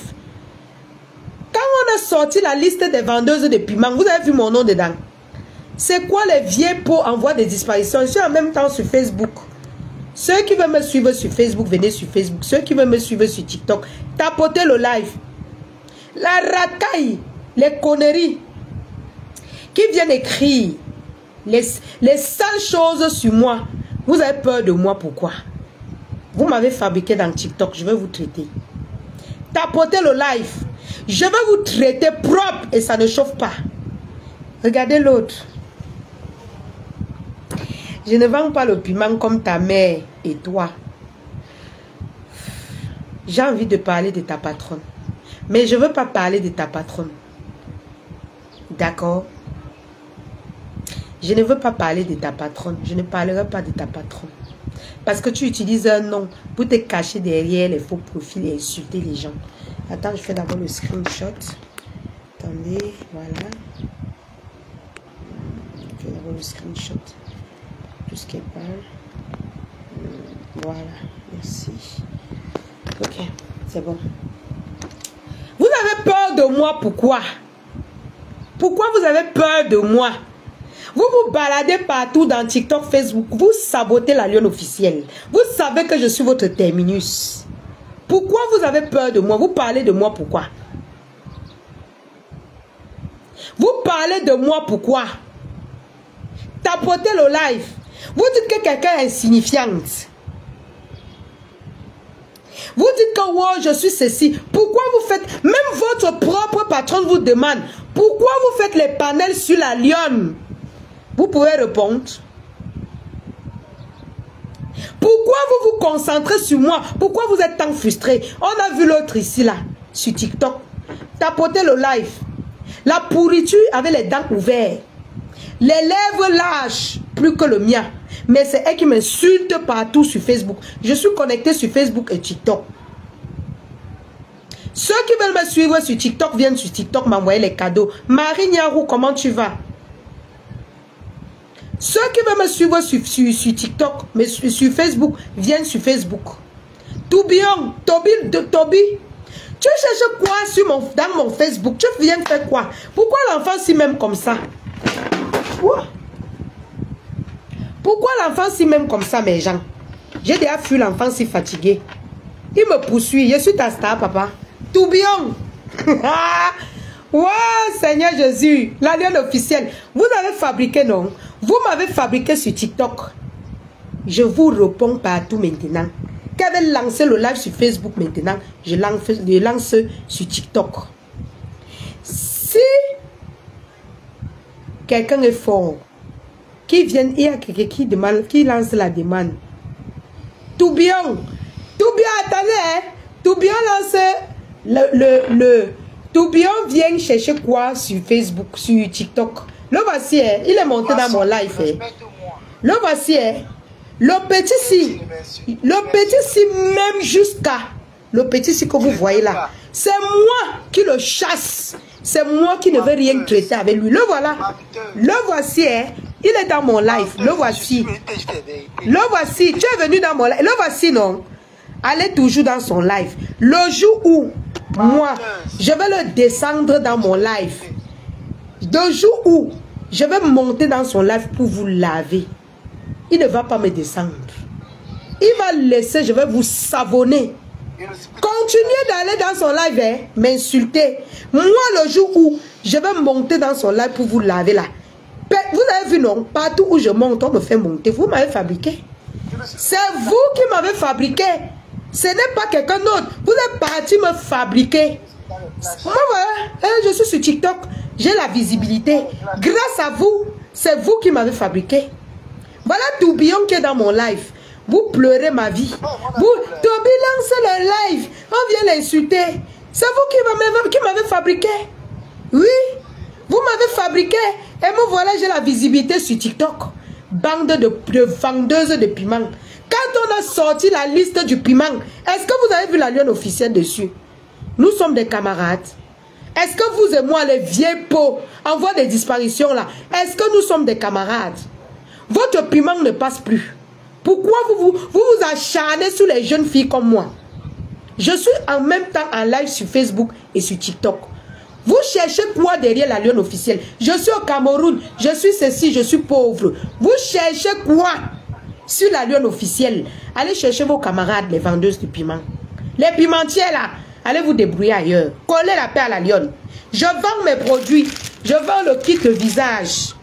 Quand on a sorti la liste des vendeuses de piments, vous avez vu mon nom dedans. C'est quoi les vieilles peaux en voie de disparition? Je suis en même temps sur Facebook. Ceux qui veulent me suivre sur Facebook, venez sur Facebook. Ceux qui veulent me suivre sur TikTok, tapotez le live. La racaille, les conneries qui viennent écrire les sales choses sur moi. Vous avez peur de moi, pourquoi? Vous m'avez fabriqué dans TikTok, je vais vous traiter. Tapotez le live. Je vais vous traiter propre et ça ne chauffe pas. Regardez l'autre. Je ne vends pas le piment comme ta mère et toi. J'ai envie de parler de ta patronne. Mais je ne veux pas parler de ta patronne. D'accord? Je ne veux pas parler de ta patronne. Je ne parlerai pas de ta patronne. Parce que tu utilises un nom pour te cacher derrière les faux profils et insulter les gens. Attends, je fais d'abord le screenshot. Attendez, voilà. Je fais d'abord le screenshot. Tout ce qu'elle parle. Voilà, merci. Ok, c'est bon. Vous avez peur de moi, pourquoi? Pourquoi vous avez peur de moi? Vous vous baladez partout dans TikTok, Facebook. Vous sabotez la lionne officielle. Vous savez que je suis votre terminus. Pourquoi vous avez peur de moi? Vous parlez de moi pourquoi? Vous parlez de moi pourquoi? Tapotez le live. Vous dites que quelqu'un est insignifiante. Vous dites que wow, je suis ceci. Pourquoi vous faites... Même votre propre patron vous demande pourquoi vous faites les panels sur la lionne. Vous pouvez répondre. Pourquoi vous vous concentrez sur moi? Pourquoi vous êtes tant frustré? On a vu l'autre ici là, sur TikTok. Tapotez le live. La pourriture avec les dents ouvertes. Les lèvres lâches, plus que le mien. Mais c'est elle qui m'insulte partout sur Facebook. Je suis connecté sur Facebook et TikTok. Ceux qui veulent me suivre sur TikTok viennent sur TikTok m'envoyer les cadeaux. Marie Niarou, comment tu vas? Ceux qui veulent me suivre sur TikTok, mais sur Facebook, viennent sur Facebook. Toubion, Toby, tu cherches quoi dans mon Facebook? Tu viens faire quoi? Pourquoi l'enfant s'y même comme ça? Pourquoi l'enfant s'y même comme ça, mes gens? J'ai déjà vu l'enfant si fatigué. Il me poursuit. Je suis ta star, papa. Toubion. Ouais, Seigneur Jésus. La lionne officielle. Vous avez fabriqué, non? Vous m'avez fabriqué sur TikTok. Je vous réponds partout maintenant. Quand vous lancez le live sur Facebook maintenant, je lance sur TikTok. Si quelqu'un est fort, qui vient, il y a quelqu'un qui lance la demande. Toubion, attendez, hein? Toubion lance Toubion vient chercher quoi sur Facebook, sur TikTok. Le voici, hein? Il est monté dans mon live. Hein? Le voici, hein? Le petit si, même jusqu'à le petit si que vous voyez là, c'est moi qui le chasse. C'est moi qui ne veux rien traiter avec lui. Le voilà. Le voici, hein? Il est dans mon live. Le voici. Le voici. Tu es venu dans mon live. Le voici, non? Allez toujours dans son live. Le jour où, moi, je vais le descendre dans mon live. Le jour où, je vais monter dans son live pour vous laver. Il ne va pas me descendre. Il va laisser, je vais vous savonner. Continuez d'aller dans son live, hein, m'insulter. Moi, le jour où je vais monter dans son live pour vous laver là. Vous avez vu, non? Partout où je monte, on me fait monter. Vous m'avez fabriqué. C'est vous qui m'avez fabriqué. Ce n'est pas quelqu'un d'autre. Vous êtes parti me fabriquer. Moi, voilà, je suis sur TikTok. J'ai la visibilité. Grâce à vous, c'est vous qui m'avez fabriqué. Voilà Toubion qui est dans mon live. Vous pleurez ma vie. Vous, Toby lance le live. On vient l'insulter. C'est vous qui m'avez fabriqué. Oui. Vous m'avez fabriqué. Et me voilà, j'ai la visibilité sur TikTok. Bande de vendeuses de piment. Quand on a sorti la liste du piment, est-ce que vous avez vu la lionne officielle dessus? Nous sommes des camarades. Est-ce que vous et moi, les vieilles peaux, en voie de disparition là, est-ce que nous sommes des camarades? Votre piment ne passe plus. Pourquoi vous acharnez sur les jeunes filles comme moi? Je suis en même temps en live sur Facebook et sur TikTok. Vous cherchez quoi derrière la lionne officielle? Je suis au Cameroun, je suis ceci, je suis pauvre. Vous cherchez quoi sur la lionne officielle? Allez chercher vos camarades, les vendeuses de piment. Les pimentiers là, allez vous débrouiller ailleurs. Collez la paix à la lionne. Je vends mes produits. Je vends le kit de visage.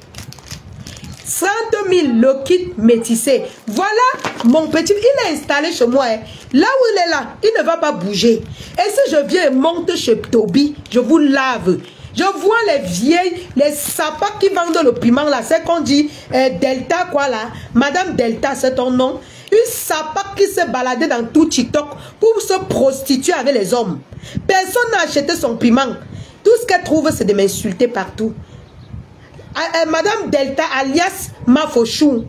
30 000 le kit métissé. Voilà mon petit. Il est installé chez moi. Hein. Là où il est là, il ne va pas bouger. Et si je viens et monte chez Toby, je vous lave. Je vois les vieilles, les sapas qui vendent le piment là. C'est qu'on dit Delta quoi là. Madame Delta, c'est ton nom. Une sapa qui s'est baladée dans tout TikTok pour se prostituer avec les hommes. Personne n'a acheté son piment. Tout ce qu'elle trouve, c'est de m'insulter partout. Madame Delta alias Mafochou,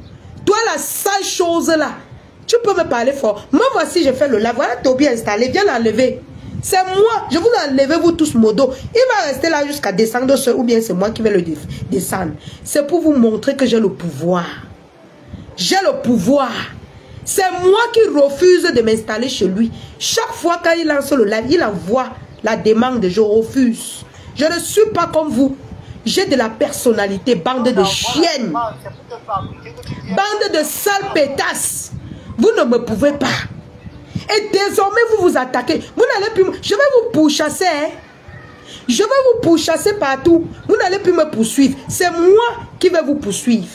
toi la sale chose là, tu peux me parler fort. Moi voici, je fais le live. Voilà Toby installé, viens l'enlever. C'est moi, je vous enlève vous tous modo. Il va rester là jusqu'à descendre seul, ou bien c'est moi qui vais le descendre. C'est pour vous montrer que j'ai le pouvoir. J'ai le pouvoir. C'est moi qui refuse de m'installer chez lui. Chaque fois quand il lance le live, il envoie la demande, je refuse. Je ne suis pas comme vous. J'ai de la personnalité, bande de chiennes. Bande de sales pétasses. Vous ne me pouvez pas. Et désormais, vous vous attaquez. Vous n'allez plus... Je vais vous pourchasser. Hein? Je vais vous pourchasser partout. Vous n'allez plus me poursuivre. C'est moi qui vais vous poursuivre.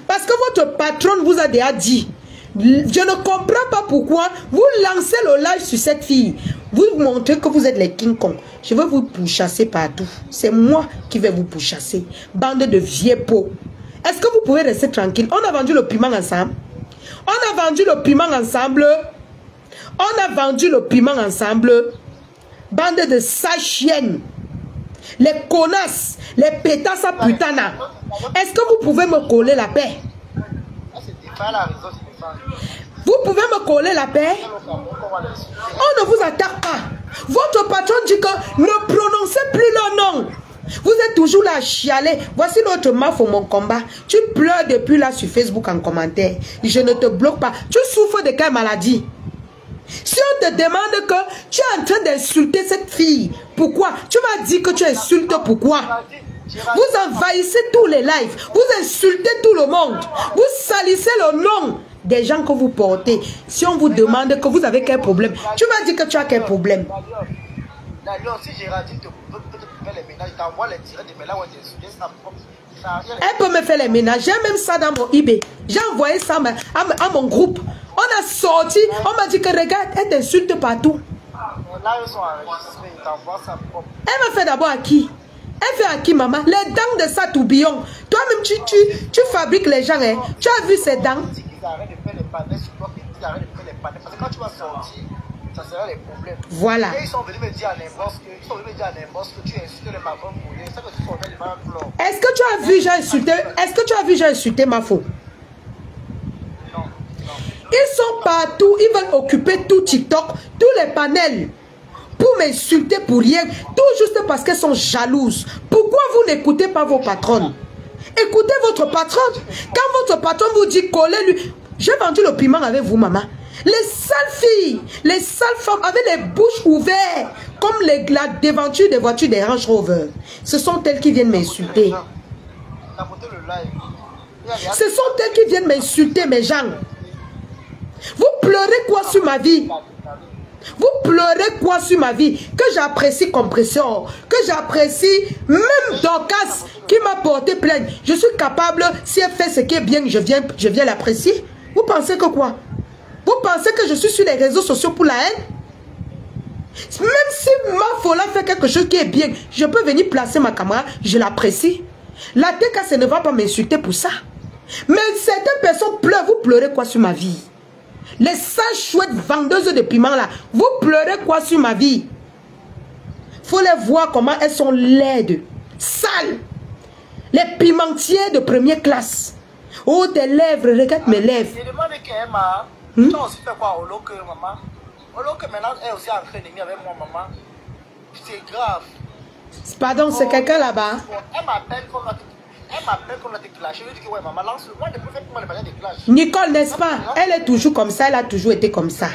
Parce que votre patronne vous a déjà dit. Je ne comprends pas pourquoi vous lancez le live sur cette fille. Vous montrez que vous êtes les King Kong. Je vais vous pourchasser partout. C'est moi qui vais vous pourchasser. Bande de vieux pots. Est-ce que vous pouvez rester tranquille? On a vendu le piment ensemble. On a vendu le piment ensemble. On a vendu le piment ensemble. Bande de sales chiennes. Les connasses. Les pétasses à putana. Est-ce que vous pouvez me coller la paix? Vous pouvez me coller la paix? On ne vous attaque pas. Votre patron dit que ne prononcez plus le nom. Vous êtes toujours là à chialer. Voici notre maf au mon combat. Tu pleures depuis là sur Facebook en commentaire. Je ne te bloque pas. Tu souffres de quelle maladie? Si on te demande que tu es en train d'insulter cette fille, pourquoi? Tu m'as dit que tu insultes pourquoi? Vous envahissez tous les lives. Vous insultez tout le monde. Vous salissez le nom des gens que vous portez. Si on vous demande que vous avez quel problème, tu vas dire que tu as quel problème. Elle peut me faire les ménages. J'ai même ça dans mon eBay. J'ai envoyé ça à mon groupe. On a sorti. On m'a dit que regarde, elle t'insulte partout. Elle me fait d'abord à qui? Elle fait à qui, maman? Les dents de sa tourbillon. Toi-même, tu fabriques les gens. Hein? Tu as vu ces dents? Voilà. Est-ce que tu as vu j'ai insulté? Est-ce que tu as vu j'ai insulté ma faux? Ils sont partout. Ils veulent occuper tout TikTok, tous les panels. Pour m'insulter pour rien, tout juste parce qu'elles sont jalouses. Pourquoi vous n'écoutez pas vos patronnes? Écoutez votre patronne. Quand votre patron vous dit collez-lui, j'ai vendu le piment avec vous, maman. Les sales filles, les sales femmes avec les bouches ouvertes, comme la devanture des voitures des Range Rover. Ce sont elles qui viennent m'insulter. Ce sont elles qui viennent m'insulter, mes gens. Vous pleurez quoi sur ma vie? Vous pleurez quoi sur ma vie? Que j'apprécie Compression, que j'apprécie même Dorcas qui m'a porté plainte. Je suis capable, si elle fait ce qui est bien, je viens l'apprécier. Vous pensez que quoi? Vous pensez que je suis sur les réseaux sociaux pour la haine? Même si ma folie fait quelque chose qui est bien, je peux venir placer ma caméra, je l'apprécie. La TKC ne va pas m'insulter pour ça. Mais certaines personnes pleurent, vous pleurez quoi sur ma vie? Les sales chouettes vendeuses de piments là, vous pleurez quoi sur ma vie? Faut les voir comment elles sont laides, sales. Les pimentiers de première classe. Oh, tes lèvres, regarde mes lèvres. Tu aussi fait quoi au loque, maman? Au loque maintenant, elle aussi en train d'aimer avec moi, maman. C'est grave. Pardon, c'est quelqu'un là-bas. Elle m'appelle comme on a déclenché. Je dis que ouais, maman, lance-le-moi, ne peux faire comment elle déclenche. Nicole, n'est-ce pas? Elle est toujours comme ça, elle a toujours été comme ça.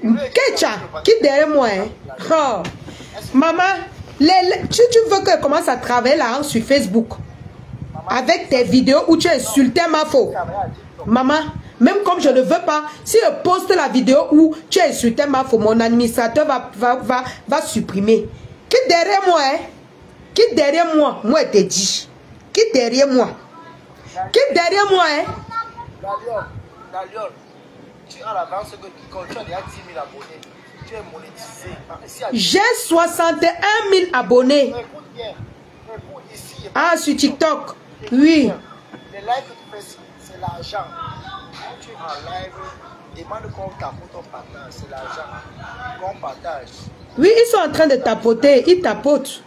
Kecha, quitte derrière moi. Hein? Oh. Maman, tu veux qu'elle commence à travailler là sur Facebook avec tes vidéos où tu insultais ma faux. Maman, même comme je ne veux pas, si je poste la vidéo où tu as insulté ma faux, mon administrateur va supprimer. Quitte derrière moi, hein? Quitte derrière moi, moi je te dis. Quitte derrière moi. Quitte derrière moi, hein? Dalion, tu as l'avance que tu as déjà 10 000 abonnés. Tu es monétisé. J'ai 61 000 abonnés. Ah, sur TikTok. Oui. Les lives que tu fais, c'est l'argent. Quand tu es en live, demande qu'on tapote ton partage. C'est l'argent qu'on partage. Oui, ils sont en train de tapoter. Ils tapotent.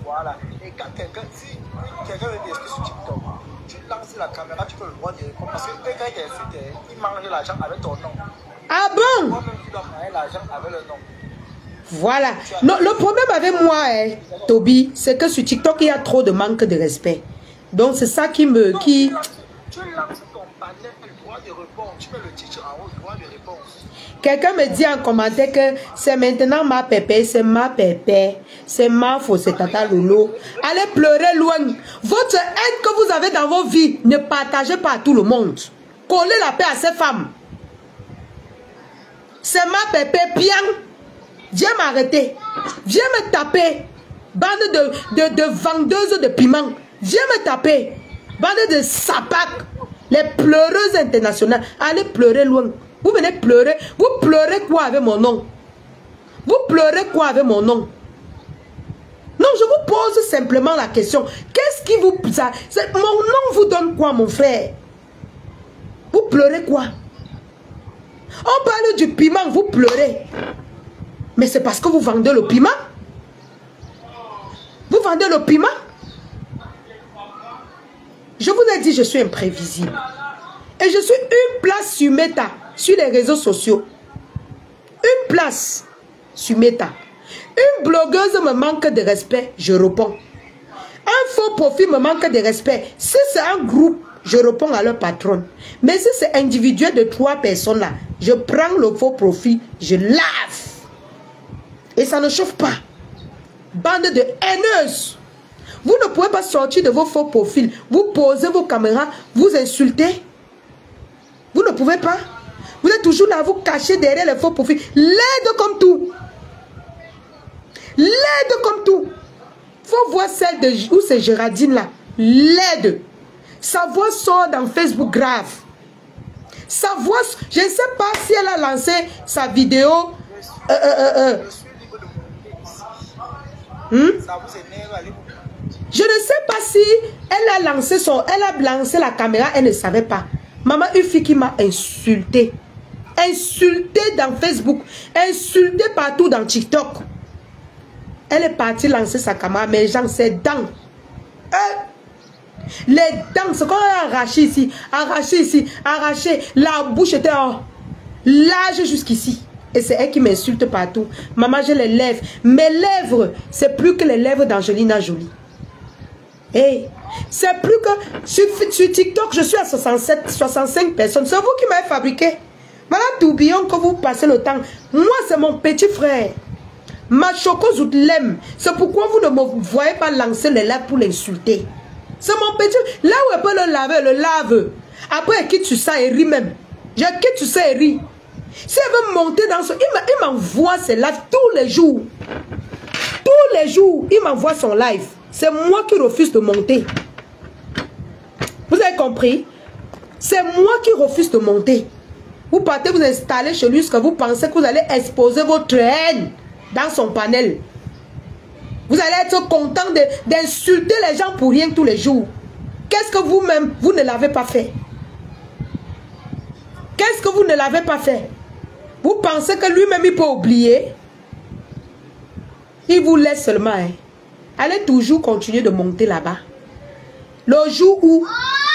Voilà. Et quand quelqu'un veut tester sur TikTok, tu lances la caméra, tu peux le voir directement. Parce que quand il insulte, il mange l'argent avec ton nom. Ah bon? Toi-même, tu dois manger l'argent avec le nom. Voilà. Non, le problème avec moi, hein, Toby, c'est que sur TikTok, il y a trop de manque de respect. Donc, c'est ça qui me... Tu lances ton panel, le droit de réponse. Tu mets le titre en haut, le droit de réponse. Quelqu'un me dit en commentaire que c'est maintenant ma pépé, c'est ma pépé, c'est ma faux, c'est Tata Lolo. Allez pleurer loin. Votre aide que vous avez dans vos vies, ne partagez pas à tout le monde. Collez la paix à ces femmes. C'est ma pépé, bien. Viens m'arrêter. Viens me taper. Bande de vendeuses de piment. Viens me taper. Bande de sapac. Les pleureuses internationales. Allez pleurer loin. Vous venez pleurer. Vous pleurez quoi avec mon nom? Vous pleurez quoi avec mon nom? Non, je vous pose simplement la question. Qu'est-ce qui vous... Mon nom vous donne quoi, mon frère? Vous pleurez quoi? On parle du piment, vous pleurez. Mais c'est parce que vous vendez le piment? Vous vendez le piment? Je vous ai dit, je suis imprévisible. Et je suis une place sur Meta, sur les réseaux sociaux. Une place sur Meta. Une blogueuse me manque de respect, je réponds. Un faux profil me manque de respect. Si c'est un groupe, je réponds à leur patronne. Mais si c'est individuel de 3 personnes là, je prends le faux profil, je lave. Et ça ne chauffe pas. Bande de haineuses. Vous ne pouvez pas sortir de vos faux profils. Vous posez vos caméras, vous insultez. Vous ne pouvez pas. Vous êtes toujours là, vous cachez derrière les faux profils. Laide comme tout. Laide comme tout. Faut voir celle de où c'est Géraldine là. Laide. Sa voix sort dans Facebook grave. Sa voix, je ne sais pas si elle a lancé sa vidéo. Je ne sais pas si elle a lancé la caméra, elle ne savait pas. Maman, une fille qui m'a insulté. Insulté dans Facebook. Insulté partout dans TikTok. Elle est partie lancer sa caméra, mais les gens, ses dents. Les dents, ce qu'on a arraché ici, arraché. La bouche était large jusqu'ici. Et c'est elle qui m'insulte partout. Maman, j'ai les lèvres. Mes lèvres, c'est plus que les lèvres d'Angelina Jolie. Hey, c'est plus que... Sur TikTok, je suis à 65 personnes. C'est vous qui m'avez fabriqué. Voilà tourbillon que vous passez le temps. Moi, c'est mon petit frère. Ma Choco Zoutlem. C'est pourquoi vous ne me voyez pas lancer les lèvres pour l'insulter. C'est mon petit... Là où elle peut le laver, elle le lave. Après, elle quitte sur ça et rit même. Je quitte sur ça et rit. Si elle veut monter dans son... Il m'envoie ses lives tous les jours. Tous les jours, il m'envoie son live. C'est moi qui refuse de monter. Vous avez compris? C'est moi qui refuse de monter. Vous partez vous installer chez lui parce que vous pensez que vous allez exposer votre haine dans son panel. Vous allez être content d'insulter les gens pour rien tous les jours. Qu'est-ce que vous-même, vous ne l'avez pas fait? Qu'est-ce que vous ne l'avez pas fait? Vous pensez que lui-même, il peut oublier? Il vous laisse seulement. Hein. Allez toujours continuer de monter là-bas. Le jour où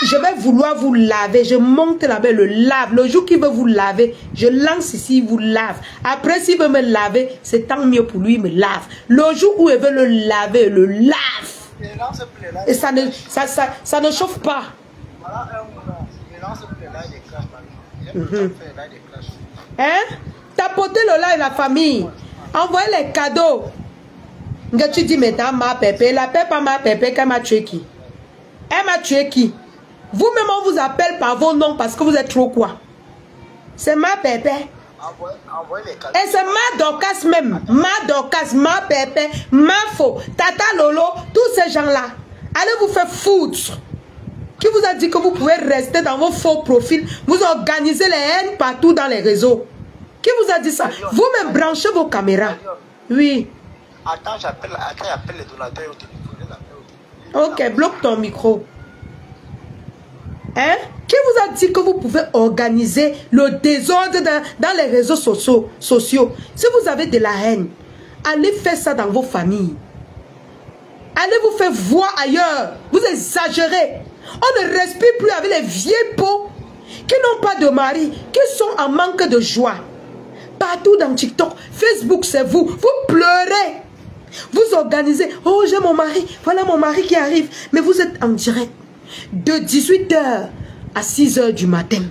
je vais vouloir vous laver, je monte là-bas, le lave. Le jour qu'il veut vous laver, je lance ici, il vous lave. Après, s'il veut me laver, c'est tant mieux pour lui, il me lave. Le jour où il veut le laver, il le lave. Et ça ne chauffe pas. Hein? Tapotez le live, la famille. Envoyez les cadeaux. Que tu dis maintenant ma pépé. La pépé pas ma pépé, qu'elle m'a tué qui? Elle m'a tué qui? Vous-même on vous appelle par vos noms parce que vous êtes trop quoi? C'est ma pépé. Et c'est ma Dorcas même. Ma Dorcas, ma pépé, ma faux, Tata Lolo, tous ces gens-là. Allez vous faire foutre. Qui vous a dit que vous pouvez rester dans vos faux profils? Vous organisez les haines partout dans les réseaux. Qui vous a dit ça? Vous-même branchez vos caméras. Oui. Attends, j'appelle les donateurs au téléphone. Ok, bloque ton micro. Hein? Qui vous a dit que vous pouvez organiser le désordre dans les réseaux sociaux? Si vous avez de la haine, allez faire ça dans vos familles. Allez vous faire voir ailleurs. Vous exagérez. On ne respire plus avec les vieilles peaux qui n'ont pas de mari, qui sont en manque de joie. Partout dans TikTok, Facebook, c'est vous. Vous pleurez. Vous organisez. Oh, j'ai mon mari. Voilà mon mari qui arrive. Mais vous êtes en direct. De 18 h à 6 h du matin.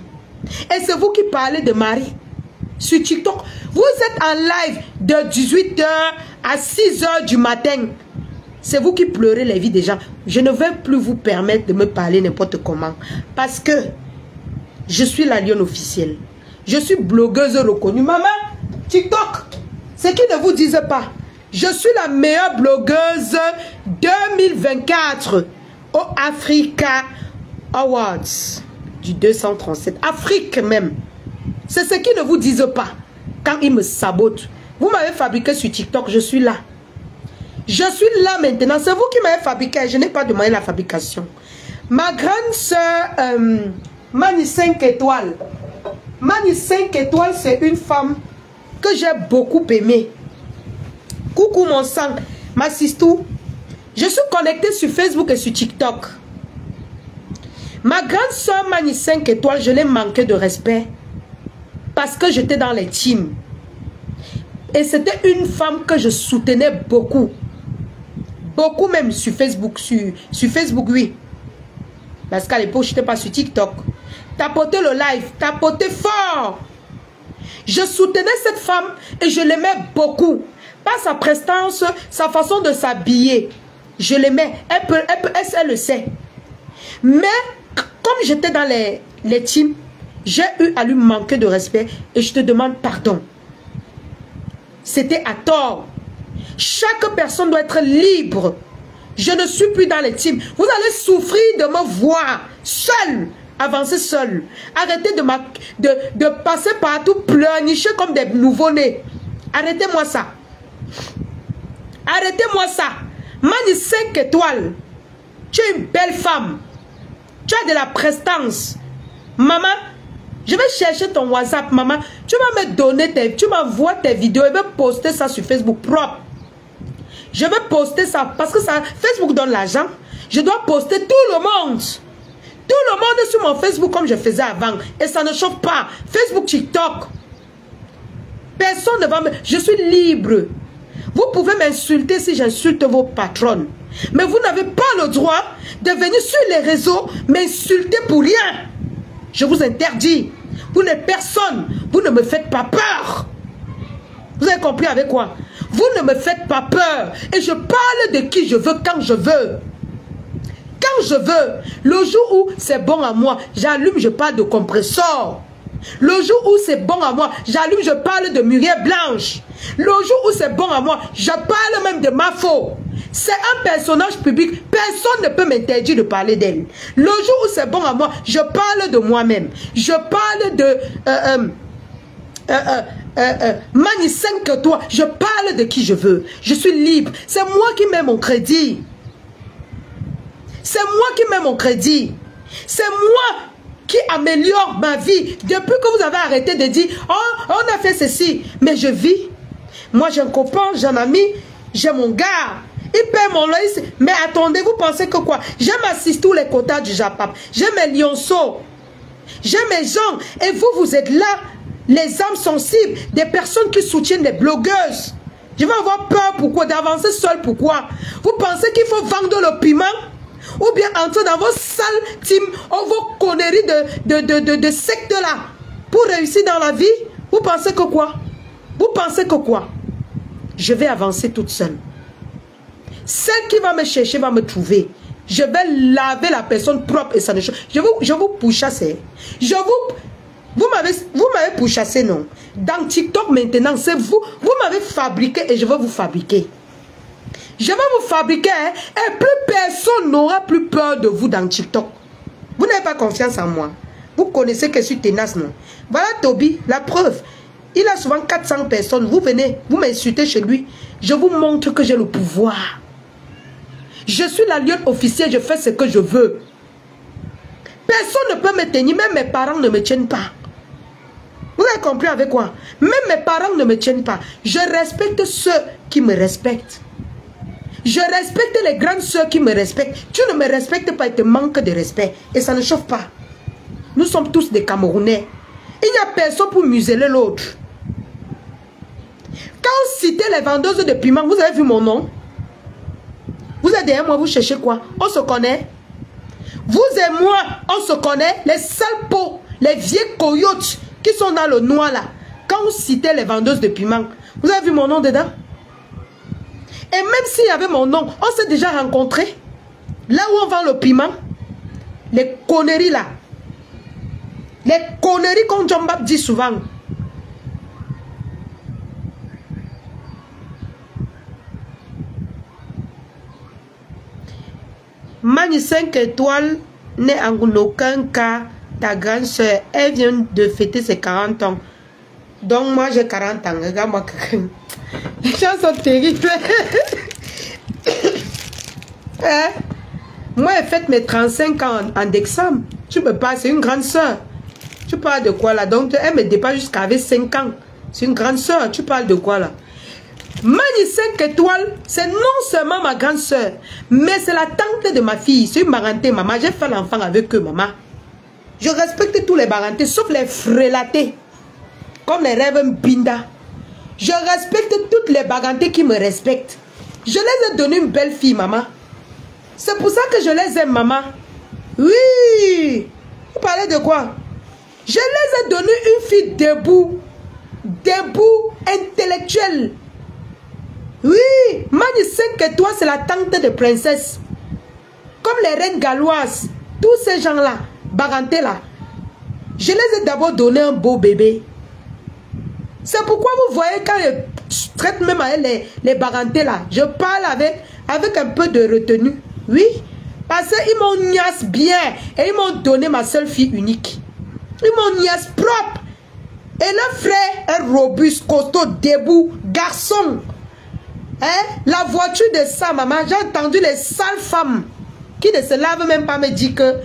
Et c'est vous qui parlez de mari. sur TikTok. Vous êtes en live de 18h à 6h du matin. C'est vous qui pleurez les vies des gens. Je ne vais plus vous permettre de me parler n'importe comment. Parce que je suis la lionne officielle. Je suis blogueuse reconnue. Maman, TikTok, c'est qui ne vous dise pas. Je suis la meilleure blogueuse 2024 au Africa Awards du 237. Afrique même. C'est ce qui ne vous disent pas quand ils me sabotent. Vous m'avez fabriqué sur TikTok, je suis là. Je suis là maintenant. C'est vous qui m'avez fabriqué. Je n'ai pas demandé la fabrication. Ma grande soeur, Mani 5 étoiles. Mani 5 étoiles, c'est une femme que j'ai beaucoup aimée. Coucou mon sang, ma sistou. Je suis connectée sur Facebook et sur TikTok. Ma grande soeur Mani 5 étoiles, je l'ai manqué de respect. Parce que j'étais dans les teams. Et c'était une femme que je soutenais beaucoup. Beaucoup même sur Facebook. Sur Facebook, oui. Parce qu'à l'époque, je n'étais pas sur TikTok. Tapotez le live. Tapotez fort. Je soutenais cette femme et je l'aimais beaucoup. Pas sa prestance, sa façon de s'habiller. Je l'aimais. Elle le sait. Mais comme j'étais dans les teams, j'ai eu à lui manquer de respect et je te demande pardon. C'était à tort. Chaque personne doit être libre. Je ne suis plus dans les teams. Vous allez souffrir de me voir seul, avancer seul. Arrêtez de passer partout, pleurnicher comme des nouveau-nés. Arrêtez-moi ça. Arrêtez-moi ça. Mani 5 étoiles. Tu es une belle femme. Tu as de la prestance. Maman, je vais chercher ton WhatsApp, maman. Tu vas me donner tu m'envoies tes vidéos. Je vais poster ça sur Facebook propre. Je vais poster ça parce que ça, Facebook donne l'argent. Je dois poster tout le monde. Tout le monde sur mon Facebook comme je faisais avant. Et ça ne chauffe pas. Facebook, TikTok. Personne ne va me... Je suis libre. Vous pouvez m'insulter si j'insulte vos patronnes. Mais vous n'avez pas le droit de venir sur les réseaux m'insulter pour rien. Je vous interdis. Vous n'êtes personne. Vous ne me faites pas peur. Vous avez compris avec quoi? Vous ne me faites pas peur. Et je parle de qui je veux quand je veux. Quand je veux. Le jour où c'est bon à moi, j'allume, je parle de compresseur. Le jour où c'est bon à moi, j'allume, je parle de Muriel Blanche. Le jour où c'est bon à moi, je parle même de Mafo. C'est un personnage public. Personne ne peut m'interdire de parler d'elle. Le jour où c'est bon à moi, je parle de moi-même. Je parle de... Mani 5 étoiles. Je parle de qui je veux. Je suis libre. C'est moi qui mets mon crédit. C'est moi qui mets mon crédit. C'est moi qui améliore ma vie. Depuis que vous avez arrêté de dire, oh, on a fait ceci. Mais je vis. Moi, j'ai un copain, j'ai un ami, j'ai mon gars. Il paie mon loyer. Mais attendez, vous pensez que quoi? J'ai m'assiste tous les quotas du Japap. J'ai mes lionceaux. J'ai mes gens. Et vous, vous êtes là. Les âmes sensibles. Des personnes qui soutiennent les blogueuses. Je vais avoir peur. Pourquoi? D'avancer seul. Pourquoi? Vous pensez qu'il faut vendre le piment? Ou bien entrer dans vos sales teams. Ou vos conneries de secte là. Pour réussir dans la vie? Vous pensez que quoi? Vous pensez que quoi? Je vais avancer toute seule. Celle qui va me chercher va me trouver. Je vais laver la personne propre et ça ne change. Je vous pourchasser. Vous m'avez pourchassé, non? Dans TikTok maintenant, c'est vous. Vous m'avez fabriqué et je vais vous fabriquer. Je vais vous fabriquer hein, et plus personne n'aura plus peur de vous dans TikTok. Vous n'avez pas confiance en moi. Vous connaissez que je suis tenace, non? Voilà Toby, la preuve. Il a souvent 400 personnes. Vous venez, vous m'insultez chez lui. Je vous montre que j'ai le pouvoir. Je suis la lionne officielle, je fais ce que je veux. Personne ne peut me tenir, même mes parents ne me tiennent pas. Vous avez compris avec quoi? Même mes parents ne me tiennent pas. Je respecte ceux qui me respectent. Je respecte les grandes soeurs qui me respectent. Tu ne me respectes pas et te manques de respect. Et ça ne chauffe pas. Nous sommes tous des Camerounais. Il n'y a personne pour museler l'autre. Quand on citait les vendeuses de piment, vous avez vu mon nom? Vous êtes derrière moi, vous cherchez quoi? On se connaît. Vous et moi, on se connaît. Les sales pots, les vieux coyotes qui sont dans le noir là. Quand on citait les vendeuses de piments, vous avez vu mon nom dedans? Et même s'il y avait mon nom, on s'est déjà rencontrés. Là où on vend le piment, les conneries là. Les conneries qu'on Djombab dit souvent. Mani 5 étoiles n'est en aucun cas ta grande soeur. Elle vient de fêter ses 40 ans. Donc moi j'ai 40 ans. Regarde-moi. Les gens sont terribles. Hein? Moi j'ai fait mes 35 ans en décembre. Tu peux pas, c'est une grande soeur. Tu parles de quoi là? Donc elle me dépasse jusqu'à avec 5 ans. C'est une grande soeur. Tu parles de quoi là? Mani 5 étoiles, c'est non seulement ma grande soeur, mais c'est la tante de ma fille. C'est une baranté, maman. J'ai fait l'enfant avec eux, maman. Je respecte tous les barantés, sauf les frélatés. Comme les rêves Mbinda. Je respecte toutes les barantés qui me respectent. Je les ai donné une belle fille, maman. C'est pour ça que je les aime, maman. Oui. Vous parlez de quoi? Je les ai donné une fille debout. Debout, intellectuelle. Oui, Mani 5 étoiles, c'est la tante de princesse. Comme les reines galloises, tous ces gens-là, barantés là. Je les ai d'abord donné un beau bébé. C'est pourquoi vous voyez quand je traite même avec les barantés là, je parle avec un peu de retenue. Oui, parce qu'ils m'ont niasse bien et ils m'ont donné ma seule fille unique. Ils m'ont niasse propre. Et le frère est robuste, costaud, debout, garçon. Hein? La voiture de ça, maman, j'ai entendu les sales femmes qui ne se lavent même pas me dire que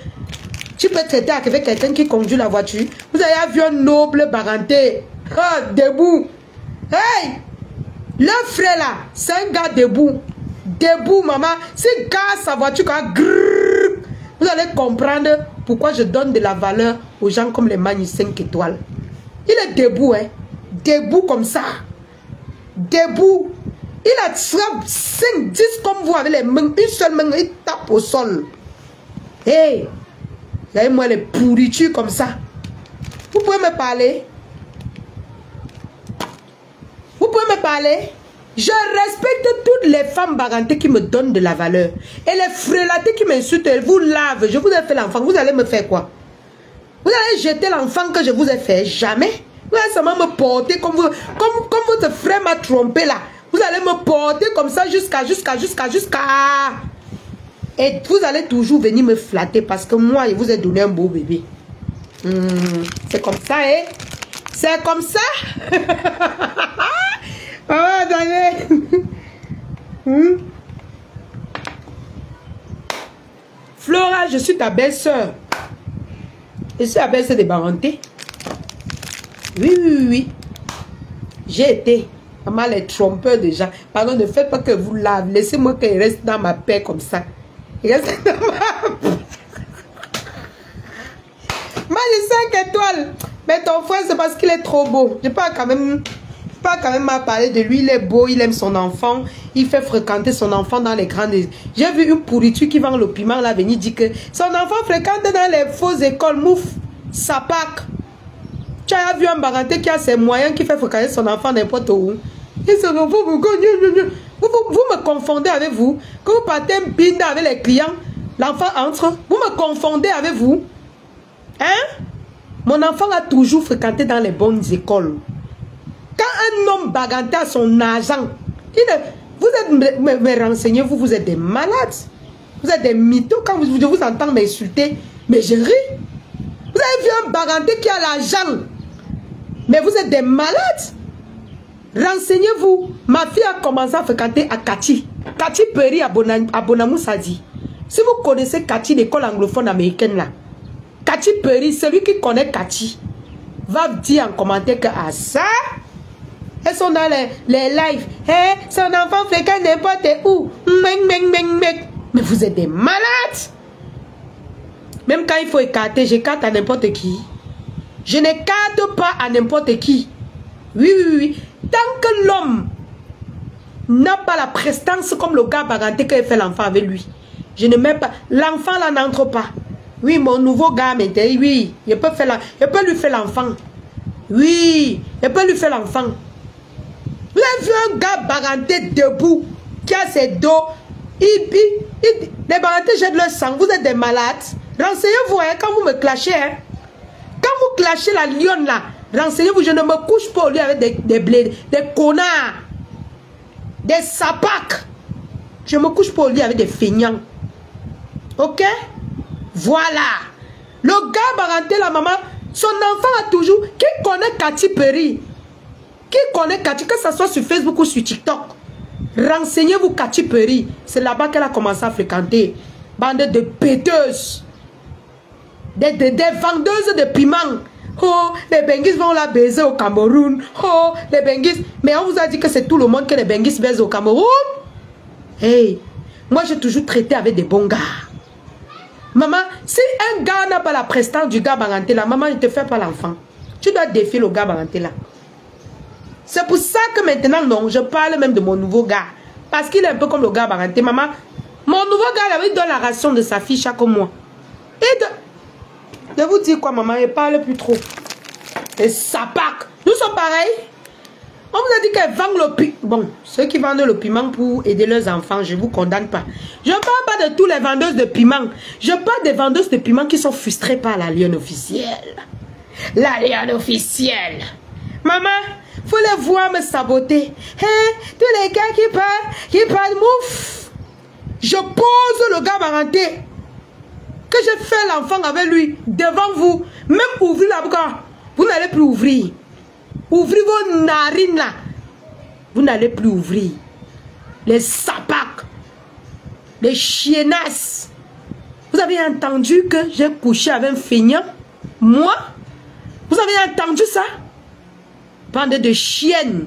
tu peux traiter avec quelqu'un qui conduit la voiture. Vous avez vu un noble baranté. Ah, debout. Hey! Le frère là, c'est un gars debout. Debout, maman. S'il garde sa voiture, vous allez comprendre pourquoi je donne de la valeur aux gens comme les Mani 5 étoiles. Il est debout, hein. Debout comme ça. Debout. Il a 5, 10 comme vous avec les mains. Une seule main, il tape au sol. Hey! Regardez-moi les pourritures comme ça. Vous pouvez me parler? Vous pouvez me parler? Je respecte toutes les femmes barantées qui me donnent de la valeur. Et les frélatés qui m'insultent, elles vous lavent. Je vous ai fait l'enfant. Vous allez me faire quoi? Vous allez jeter l'enfant que je vous ai fait? Jamais. Vous allez seulement me porter comme votre frère m'a trompé là. Vous allez me porter comme ça jusqu'à... Et vous allez toujours venir me flatter parce que moi, je vous ai donné un beau bébé. C'est comme ça, hein? C'est comme ça? Oh, attendez. Flora, je suis ta belle-sœur. Je suis la belle-sœur de Baranté. Oui, oui, oui. J'ai été... Maman, les trompeurs de gens. Pardon, ne faites pas que vous lavez. Laissez-moi qu'il reste dans ma paix comme ça. Il reste dans ma paix. Moi, j'ai 5 étoiles. Mais ton frère, c'est parce qu'il est trop beau. Je ne peux quand même pas parler de lui. Il est beau, il aime son enfant. Il fait fréquenter son enfant dans les grandes... J'ai vu une pourriture qui vend le piment là, venir dire que son enfant fréquente dans les fausses écoles. Mouf, Sapak. Tu as vu un baranté qui a ses moyens, qui fait fréquenter son enfant n'importe où. Et son enfant, vous me confondez avec vous. Quand vous partez binda avec les clients, l'enfant entre. Vous me confondez avec vous. Hein? Mon enfant a toujours fréquenté dans les bonnes écoles. Quand un homme baranté a son argent, vous êtes me renseignez, vous êtes des malades. Vous êtes des mythos. Quand je vous entends m'insulter, mais je ris. Vous avez vu un baranté qui a l'argent. Mais vous êtes des malades. Renseignez-vous. Ma fille a commencé à fréquenter à Kati. Kati Perry à Bonamou Sadi. Si vous connaissez Kati, l'école anglophone américaine là. Kati Perry, celui qui connaît Kati, va dire en commentaire que à ça, elles sont dans les lives. Hey, son enfant fréquente n'importe où. Mais vous êtes des malades. Même quand il faut écarter, j'écarte à n'importe qui. Je n'écarte pas à n'importe qui. Oui, oui, oui. Tant que l'homme n'a pas la prestance comme le gars baranté qui fait l'enfant avec lui. Je ne mets pas. L'enfant là n'entre pas. Oui, mon nouveau gars m'intéresse. Oui, je peux lui faire l'enfant. Oui, elle peut lui faire l'enfant. Vous avez vu un gars baranté debout, qui a ses dos. Les barantés jettent leur sang. Vous êtes des malades. Renseignez-vous hein, quand vous me clashez. Hein. Quand vous clashez la lionne là, renseignez-vous, je ne me couche pas au lit avec des connards. Des sapacs. Je ne me couche pas au lit avec des feignants. Ok? Voilà. Le gars baranté, la maman, son enfant a toujours... Qui connaît Katy Perry? Qui connaît Katy, que ce soit sur Facebook ou sur TikTok? Renseignez-vous Katy Perry. C'est là-bas qu'elle a commencé à fréquenter. Bande de péteuses. Des vendeuses de piments. Oh, les Benguis vont la baiser au Cameroun. Oh, les Benguis. Mais on vous a dit que c'est tout le monde que les Benguis baisent au Cameroun. Hey, moi j'ai toujours traité avec des bons gars. Maman, si un gars n'a pas la prestance du gars baranté là, maman ne te fait pas l'enfant. Tu dois défier le gars baranté là. C'est pour ça que maintenant, non, je parle même de mon nouveau gars. Parce qu'il est un peu comme le gars baranté. Maman, mon nouveau gars, là, il donne la ration de sa fille chaque mois. Et de vous dire quoi, maman, il parle plus trop. Et ça pack. Nous sommes pareils. On vous a dit qu'elle vend le piment. Bon, ceux qui vendent le piment pour aider leurs enfants, je ne vous condamne pas. Je ne parle pas de tous les vendeuses de piment. Je parle des vendeuses de piment qui sont frustrées par la lionne officielle. La lionne officielle. Maman, vous les voir me saboter. Hein? Tous les gars qui parlent mouf. Je pose le gars baranté. Que je fais l'enfant avec lui devant vous. Même ouvrir la bouche. Vous n'allez plus ouvrir. Ouvrez vos narines là. Vous n'allez plus ouvrir. Les sapacs. Les chiennasses. Vous avez entendu que j'ai couché avec un feignant? Moi? Vous avez entendu ça? Bande de chiennes.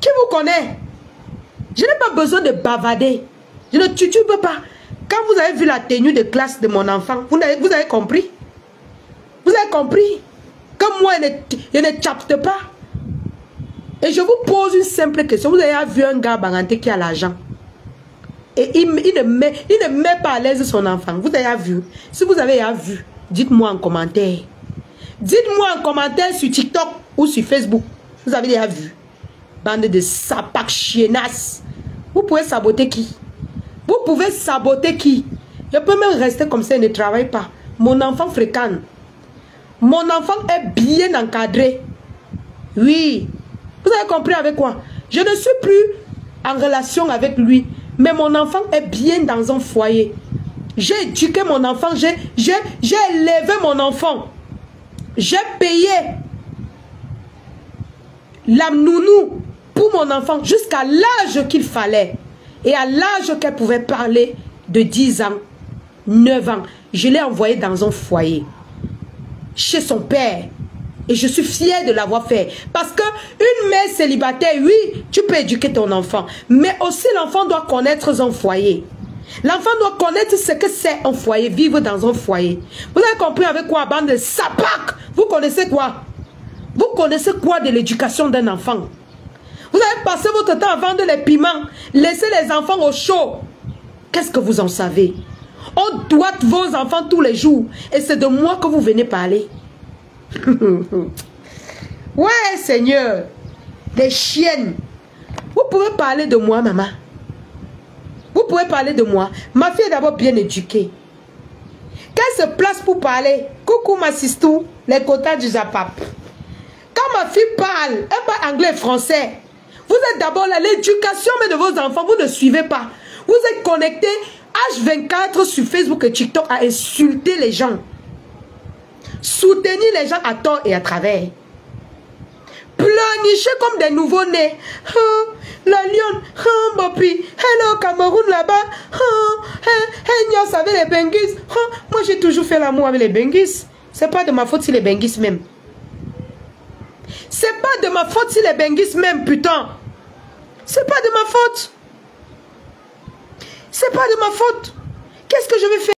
Qui vous connaît? Je n'ai pas besoin de bavader. Je ne titube pas. Quand vous avez vu la tenue de classe de mon enfant, vous avez compris? Vous avez compris? Que moi, je ne capte pas. Et je vous pose une simple question. Vous avez vu un gars baranté qui a l'argent. Et il ne met pas à l'aise son enfant. Vous avez vu? Si vous avez vu, dites-moi en commentaire. Dites-moi en commentaire sur TikTok ou sur Facebook. Vous avez déjà vu? Bande de sapacs chiennasses. Vous pouvez saboter qui? Vous pouvez saboter qui? Je peux même rester comme ça et ne travaille pas. Mon enfant fréquente. Mon enfant est bien encadré. Oui. Vous avez compris avec quoi? Je ne suis plus en relation avec lui. Mais mon enfant est bien dans un foyer. J'ai éduqué mon enfant. J'ai élevé mon enfant. J'ai payé la nounou pour mon enfant jusqu'à l'âge qu'il fallait. Et à l'âge qu'elle pouvait parler de 10 ans, 9 ans. Je l'ai envoyé dans un foyer. Chez son père. Et je suis fière de l'avoir fait. Parce que une mère célibataire, oui, tu peux éduquer ton enfant. Mais aussi l'enfant doit connaître son foyer. L'enfant doit connaître ce que c'est un foyer, vivre dans un foyer. Vous avez compris avec quoi, bande de sapac? Vous connaissez quoi? Vous connaissez quoi de l'éducation d'un enfant? Vous avez passé votre temps à vendre les piments, laisser les enfants au chaud. Qu'est-ce que vous en savez? On doit vos enfants tous les jours. Et c'est de moi que vous venez parler. Ouais, Seigneur. Des chiennes. Vous pouvez parler de moi, maman. Vous pouvez parler de moi. Ma fille est d'abord bien éduquée. Qu'elle se place pour parler. Coucou ma sistou. Les quotas du Zapap. Quand ma fille parle, elle parle anglais et français. Vous êtes d'abord là. L'éducation de vos enfants, vous ne suivez pas. Vous êtes connectés H24 sur Facebook et TikTok à insulter les gens. Soutenir les gens à tort et à travers. Pleurnicher comme des nouveaux-nés. Oh, la lionne, oh, Bopi, hello Cameroun là-bas. Oh, hey, vous savez les Benguis. Oh, moi j'ai toujours fait l'amour avec les Benguis. C'est pas de ma faute si les Benguis m'aiment. C'est pas de ma faute si les Benguis m'aiment, putain. C'est pas de ma faute. C'est pas de ma faute. Qu'est-ce que je vais faire?